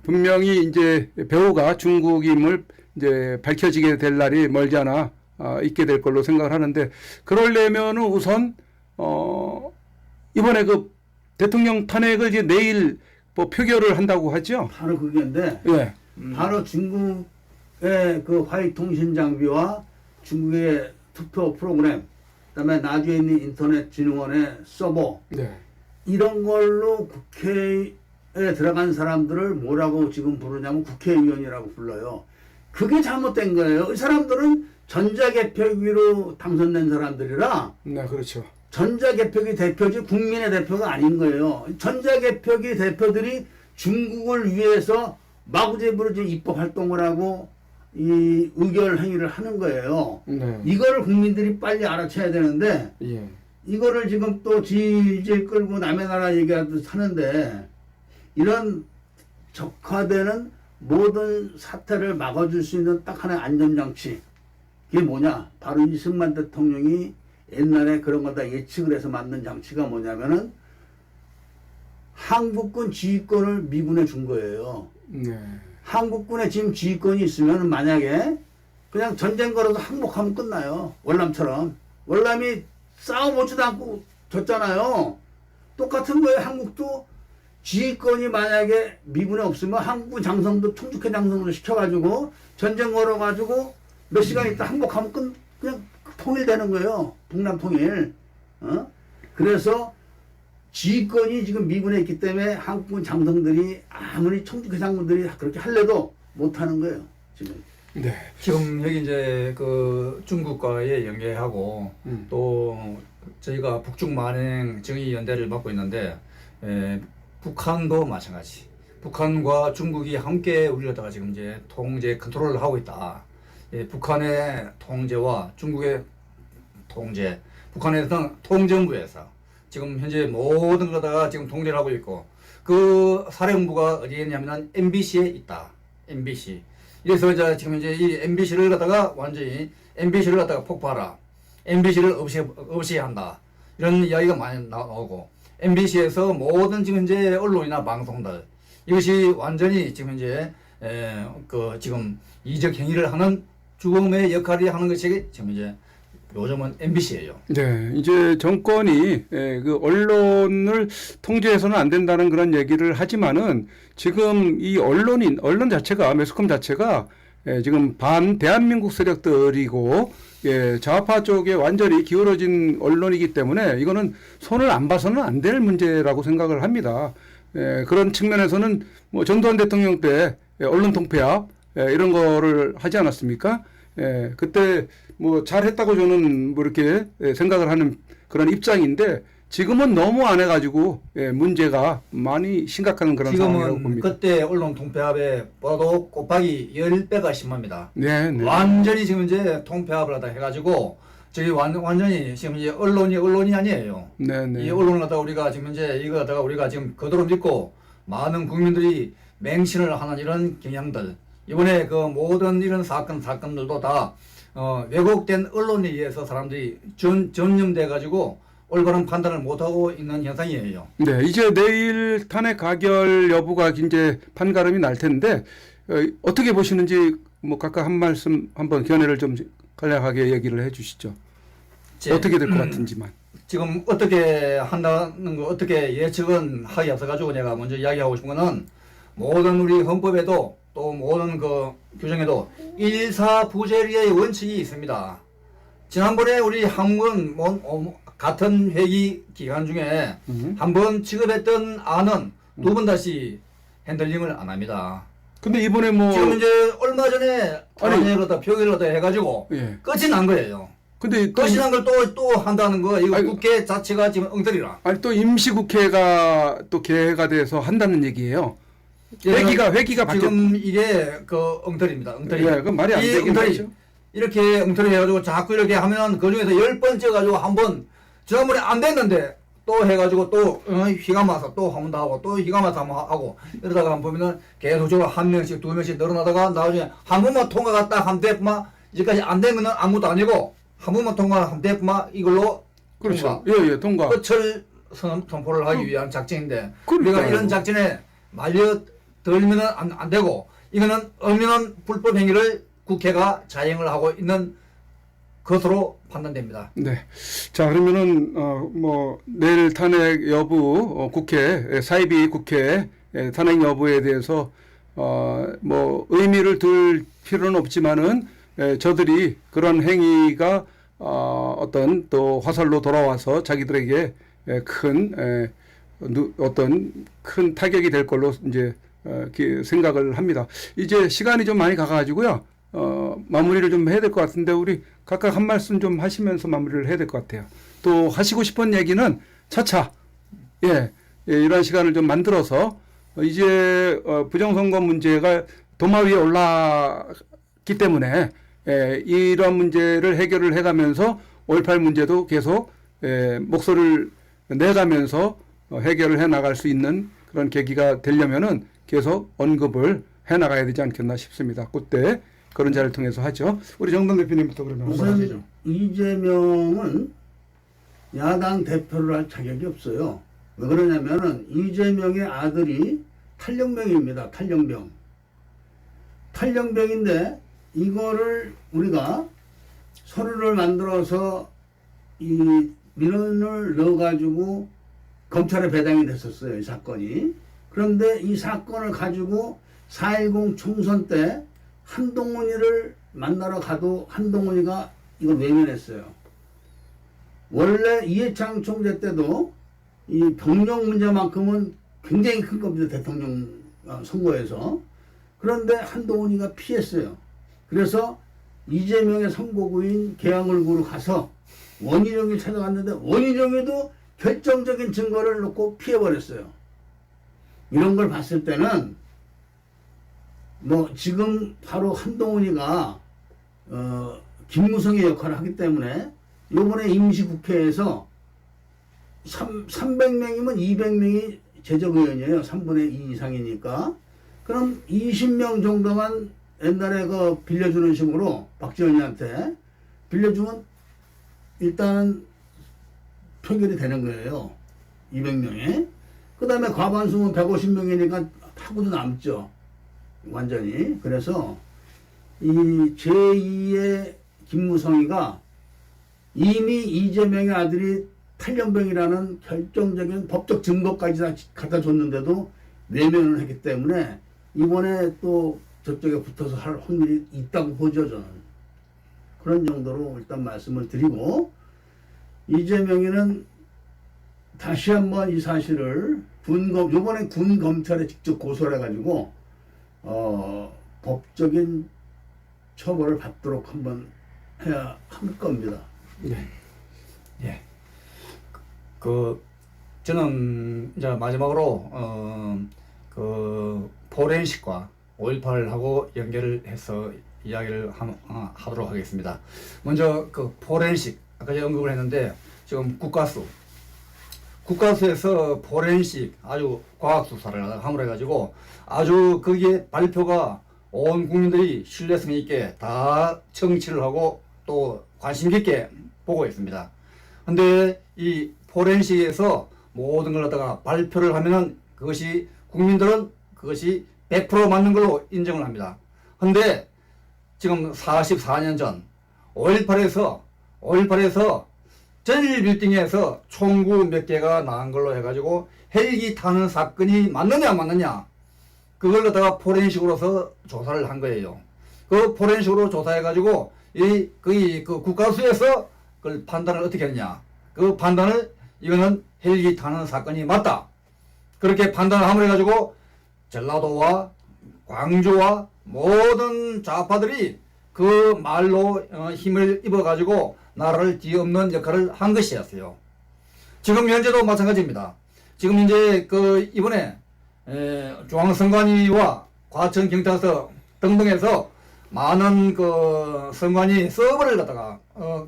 분명히 이제 배우가 중국임을 이제 밝혀지게 될 날이 멀지 않아 있게 될 걸로 생각을 하는데, 그러려면은 우선 이번에 그 대통령 탄핵을 이제 내일 뭐 표결을 한다고 하죠. 바로 그게인데 예. 바로 중국의 그 화웨이 통신 장비와 중국의 투표 프로그램, 그다음에 나주에 있는 인터넷진흥원의 서버, 네. 이런 걸로 국회에 들어간 사람들을 뭐라고 지금 부르냐면 국회의원이라고 불러요. 그게 잘못된 거예요. 이 사람들은 전자개표기로 당선된 사람들이라 네, 그렇죠. 전자개표기 대표지 국민의 대표가 아닌 거예요. 전자개표기 대표들이 중국을 위해서 마구잡이로 지금 입법 활동을 하고 이 의결 행위를 하는 거예요. 네. 이거를 국민들이 빨리 알아채야 되는데 예. 이거를 지금 또 질질 끌고 남의 나라 얘기하듯 하는데, 이런 적화되는 모든 사태를 막아줄 수 있는 딱 하나의 안전장치, 그게 뭐냐, 바로 이승만 대통령이 옛날에 그런 거 다 예측을 해서 만든 장치가 뭐냐면은 한국군 지휘권을 미군에 준 거예요. 네. 한국군에 지금 지휘권이 있으면 만약에 그냥 전쟁 걸어서 항복하면 끝나요. 월남처럼. 월남이 싸워보지도 않고 졌잖아요. 똑같은 거예요. 한국도 지휘권이 만약에 미군에 없으면 한국군 장성도 총주회 장성도 시켜가지고 전쟁 걸어가지고 몇 시간 있다 항복하면 그냥 통일되는 거예요. 북남 통일. 그래서 지휘권이 지금 미군에 있기 때문에 한국군 장성들이 아무리 총주회 장군들이 그렇게 할래도 못하는 거예요. 지금. 네. 지금 여기 이제 그 중국과의 연계하고 또 저희가 북중 만행 정의 연대를 맡고 있는데, 북한도 마찬가지. 북한과 중국이 함께 우리를 갖다가 지금 이제 통제 컨트롤을 하고 있다. 북한의 통제와 중국의 통제, 북한의 통정부에서 지금 현재 모든 거다가 지금 통제를 하고 있고, 그 사령부가 어디에 있냐면 MBC에 있다. MBC. 그래서 이제 지금 이제 이 MBC를 갖다가 완전히 MBC를 갖다가 폭파하라, MBC를 없애한다, 이런 이야기가 많이 나오고, MBC에서 모든 지금 이제 언론이나 방송들, 이것이 완전히 지금 이제 그 지금 이적 행위를 하는 주범의 역할이 하는 것이 지금 이제 요즘은 MBC예요. 네, 이제 정권이 그 언론을 통제해서는 안 된다는 그런 얘기를 하지만은 지금 이 언론 자체가, 매스컴 자체가 지금 반 대한민국 세력들이고 좌파 쪽에 완전히 기울어진 언론이기 때문에 이거는 손을 안 봐서는 안 될 문제라고 생각을 합니다. 그런 측면에서는 뭐 전두환 대통령 때 언론 통폐합 이런 거를 하지 않았습니까? 그때 뭐 잘했다고 저는 뭐 이렇게 생각을 하는 그런 입장인데, 지금은 너무 안 해가지고 문제가 많이 심각한 그런 상황이라고 지금은 봅니다. 그때 언론 통폐합에 보도 곱하기 10배가 심합니다. 네, 네. 완전히 지금 이제 통폐합을 하다 해가지고 저기 완전히 지금 이제 언론이 아니에요. 네, 네. 이 언론을 갖다가 우리가 지금 이제 이거 갖다가 우리가 지금 그대로 믿고 많은 국민들이 맹신을 하는 이런 경향들, 이번에 그 모든 이런 사건들도 다 왜곡된 언론에 의해서 사람들이 전염돼 가지고 올바른 판단을 못하고 있는 현상이에요. 네, 이제 내일 탄핵 가결 여부가 이제 판가름이 날 텐데 어떻게 보시는지 뭐 각각 한 말씀 한번 견해를 좀 간략하게 얘기를 해주시죠. 어떻게 될 것 같은지만. 지금 어떻게 한다는 거 어떻게 예측은 하기 앞서가지고 내가 먼저 이야기하고 싶은 거는 모든 우리 헌법에도 또 모든 그 규정에도 일사부재리의 원칙이 있습니다. 지난번에 우리 한국은 같은 회기 기간 중에 한 번 취급했던 안은 두 번 다시 핸들링을 안 합니다. 근데 이번에 뭐 지금 이제 얼마 전에 탄핵을 표결을 해가지고 예. 끝이 난 거예요. 근데 끝이 난 걸 또 한다는 거 이거 국회 자체가 지금 엉터리라. 아니 또 임시국회가 또 개회가 돼서 한다는 얘기예요. 회기가 바뀌었. 지금 이게 그 엉터리입니다. 엉터리. 예, 그건 말이 안 이 되긴 엉터리. 하죠. 이렇게 엉터리 해가지고 자꾸 이렇게 하면 그 중에서 10번째 가지고 한번 지난번에 안 됐는데 또 해가지고 또 휘가 마서 또 한 번 더 하고 또 휘가 마서 한 번 하고 이러다가 보면은 계속적으로 한 명씩 두 명씩 늘어나다가 나중에 한 번만 통과가 딱 한 대뿐만 이제까지 안 된 거는 아무것도 아니고 한 번만 통과 한 대뿐만 이걸로 그렇죠. 통과. 예, 통과. 끝을 선포를 하기 위한 작전인데 그러니까요. 우리가 이런 작전에 말려들면은 안 되고 이거는 엄연한 불법 행위를 국회가 자행을 하고 있는 것으로 판단됩니다. 네. 자, 그러면은 뭐 내일 탄핵 여부 국회 사이비 국회 탄핵 여부에 대해서 뭐 의미를 둘 필요는 없지만은 저들이 그런 행위가 어떤 또 화살로 돌아와서 자기들에게 큰 어떤 큰 타격이 될 걸로 이제 생각을 합니다. 이제 시간이 좀 많이 가가지고요. 마무리를 좀 해야 될 것 같은데 우리 각각 한 말씀 좀 하시면서 마무리를 해야 될 것 같아요. 또 하시고 싶은 얘기는 차차 이런 시간을 좀 만들어서 이제 부정선거 문제가 도마 위에 올랐기 때문에 이런 문제를 해결을 해가면서 5.18 문제도 계속 목소리를 내가면서 해결을 해나갈 수 있는 그런 계기가 되려면은 계속 언급을 해나가야 되지 않겠나 싶습니다. 그때 그런 자를 통해서 하죠. 우리 정동 대표님부터 그러면 한번 하시죠. 우선 이재명은 야당 대표를 할 자격이 없어요. 왜 그러냐면은 이재명의 아들이 탈영병입니다. 탈영병인데 이거를 우리가 서류를 만들어서 이 민원을 넣어가지고 검찰에 배당이 됐었어요. 이 사건이. 그런데 이 사건을 가지고 4.10 총선 때 한동훈이를 만나러 가도 한동훈이가 이걸 외면했어요. 원래 이해창 총재 때도 이 병력 문제만큼은 굉장히 큰 겁니다. 대통령 선거에서. 그런데 한동훈이가 피했어요. 그래서 이재명의 선거구인 계양을구로 가서 원희룡이 찾아갔는데 원희룡이도 결정적인 증거를 놓고 피해버렸어요. 이런 걸 봤을 때는 뭐 지금 바로 한동훈이가 김무성의 역할을 하기 때문에 이번에 임시국회에서 300명이면 200명이 제적의원이에요. 3분의 2 이상이니까. 그럼 20명 정도만 옛날에 그 빌려주는 식으로 박지원이한테 빌려주면 일단은 표결이 되는 거예요. 200명에. 그 다음에 과반수는 150명이니까 하고도 남죠. 완전히. 그래서 이 제2의 김무성이가 이미 이재명의 아들이 탈영병이라는 결정적인 법적 증거까지 다 갖다 줬는데도 외면을 했기 때문에 이번에 또 저쪽에 붙어서 할 확률이 있다고 보죠, 저는. 그런 정도로 일단 말씀을 드리고, 이재명이는 다시 한번 이 사실을 요번에 군 검찰에 직접 고소를 해가지고 법적인 처벌을 받도록 한번 해야 할 겁니다. 예. 저는 이제 마지막으로 그 포렌식과 5.18하고 연결을 해서 이야기를 하도록 하겠습니다. 먼저 그 포렌식 아까 제가 언급을 했는데 지금 국가수에서 포렌식 아주 과학 수사를 함으로 해가지고 아주 거기에 발표가 온 국민들이 신뢰성 있게 다 청취를 하고 또 관심 깊게 보고 있습니다. 근데 이 포렌식에서 모든 걸 갖다가 발표를 하면은 그것이 국민들은 그것이 100% 맞는 걸로 인정을 합니다. 근데 지금 44년 전 5.18에서 전일 빌딩에서 총구 몇 개가 나온 걸로 해가지고 헬기 타는 사건이 맞느냐 안 맞느냐 그걸 갖다가 포렌식으로서 조사를 한 거예요. 그 포렌식으로 조사해가지고 그 국가수에서 그걸 판단을 어떻게 했냐. 그 판단을 이거는 헬기 타는 사건이 맞다. 그렇게 판단을 함으로 해가지고 전라도와 광주와 모든 좌파들이 그 말로 힘을 입어가지고 나라를 뒤엎는 역할을 한 것이었어요. 지금 현재도 마찬가지입니다. 지금 이제 그 이번에 중앙선관위와 과천경찰서 등등에서 많은 그 선관위 서버를 갖다가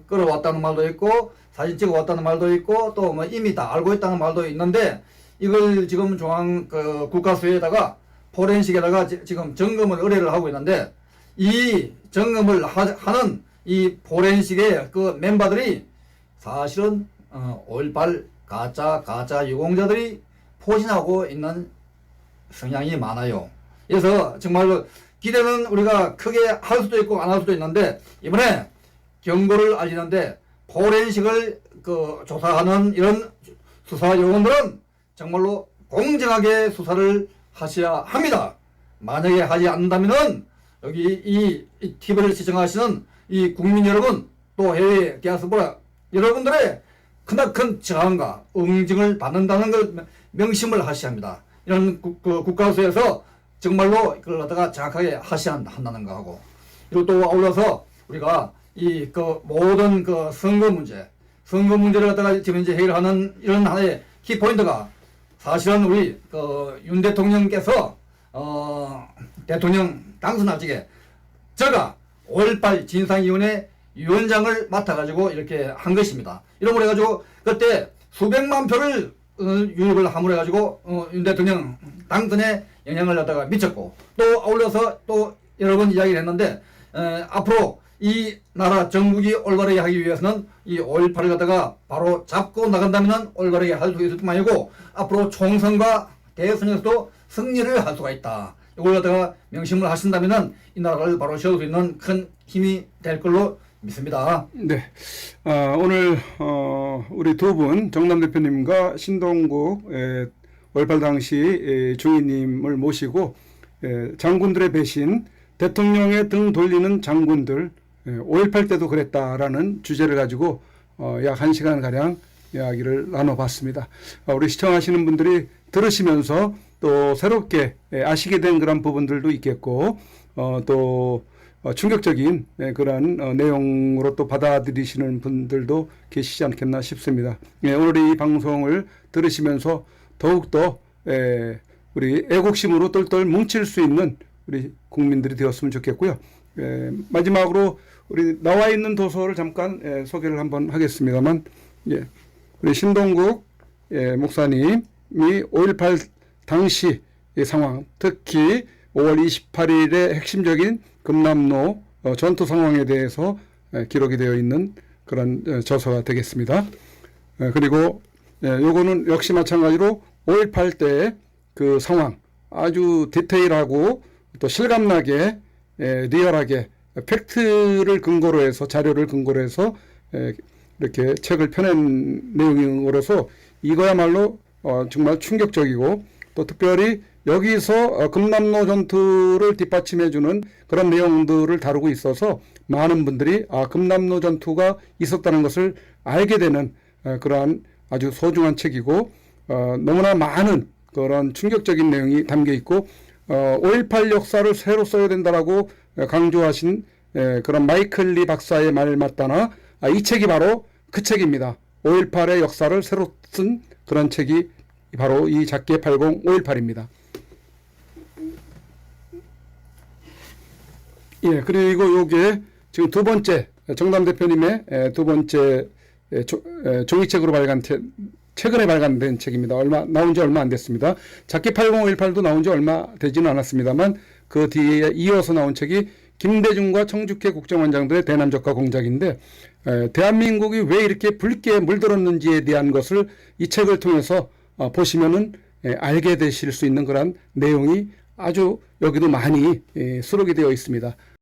끌어왔다는 말도 있고 사진 찍어 왔다는 말도 있고 또 뭐 이미 다 알고 있다는 말도 있는데 이걸 지금 중앙 그 국가수에다가 포렌식에다가 지금 점검을 의뢰를 하고 있는데 이 점검을 하는 이 포렌식의 그 멤버들이 사실은 5.18 가짜 유공자들이 포진하고 있는 성향이 많아요. 그래서 정말로 기대는 우리가 크게 할 수도 있고 안 할 수도 있는데 이번에 경고를 알리는데 포렌식을 그 조사하는 이런 수사 요원들은 정말로 공정하게 수사를 하셔야 합니다. 만약에 하지 않는다면은 여기 이 TV를 시청하시는 이 국민 여러분 또 해외 디아스포라 여러분들의 크나큰 저항과 응징을 받는다는 걸 명심을 하셔야 합니다. 이런 국가수에서 정말로 그걸 갖다가 정확하게 하셔야 한다는 거 하고 그리고 또 아울러서 우리가 이 그 모든 그 선거 문제를 갖다가 지금 이제 해결하는 이런 하나의 키포인트가 사실은 우리 그 윤 대통령께서 대통령 당선할 적에 제가 5.18 진상위원회 위원장을 맡아가지고 이렇게 한 것입니다. 이러므로 해가지고 그때 수백만 표를 유입을 함으로 해가지고 윤 대통령 당선에 영향을 갖다가 미쳤고 또 아울러서 또 여러 번 이야기를 했는데 앞으로 이 나라 정국이 올바르게 하기 위해서는 이 5.18을 갖다가 바로 잡고 나간다면 올바르게 할 수 있을 뿐만 아니고 앞으로 총선과 대선에서도 승리를 할 수가 있다. 이걸 갖다가 명심을 하신다면 이 나라를 바로 세울 수 있는 큰 힘이 될 걸로 믿습니다. 네. 오늘 우리 두 분 정남 대표님과 신동국 5.18 당시 중위님을 모시고 장군들의 배신, 대통령의 등 돌리는 장군들 5.18 때도 그랬다라는 주제를 가지고 약 1시간가량 이야기를 나눠봤습니다. 우리 시청하시는 분들이 들으시면서 또 새롭게 아시게 된 그런 부분들도 있겠고 또 충격적인 그런 내용으로 또 받아들이시는 분들도 계시지 않겠나 싶습니다. 오늘 이 방송을 들으시면서 더욱더 우리 애국심으로 똘똘 뭉칠 수 있는 우리 국민들이 되었으면 좋겠고요. 마지막으로 우리 나와 있는 도서를 잠깐 소개를 한번 하겠습니다만 우리 신동국 목사님이 5.18 당시 상황, 특히 5월 28일의 핵심적인 금남로 전투 상황에 대해서 기록이 되어 있는 그런 저서가 되겠습니다. 그리고 요거는 역시 마찬가지로 5.18 때 그 상황 아주 디테일하고 또 실감나게 리얼하게 팩트를 근거로 해서 자료를 근거로 해서 이렇게 책을 펴낸 내용으로서 이거야말로 정말 충격적이고 또 특별히 여기서 금남로 전투를 뒷받침해주는 그런 내용들을 다루고 있어서 많은 분들이 금남로 전투가 있었다는 것을 알게 되는 그러한 아주 소중한 책이고 너무나 많은 그런 충격적인 내용이 담겨 있고 5.18 역사를 새로 써야 된다라고 강조하신 그런 마이클 리 박사의 말 맞다나 이 책이 바로 그 책입니다. 5.18의 역사를 새로 쓴 그런 책이 바로 이 작게 80 5.18입니다. 그리고 요게 지금 두 번째 정남 대표님의 두 번째 종이책으로 최근에 발간된 책입니다. 나온 지 얼마 안 됐습니다. 작게 80 5.18도 나온 지 얼마 되지는 않았습니다만 그 뒤에 이어서 나온 책이 김대중과 청주회 국정원장들의 대남적과 공작인데 대한민국이 왜 이렇게 붉게 물들었는지에 대한 것을 이 책을 통해서 보시면은 알게 되실 수 있는 그런 내용이 아주 여기도 많이 수록이 되어 있습니다.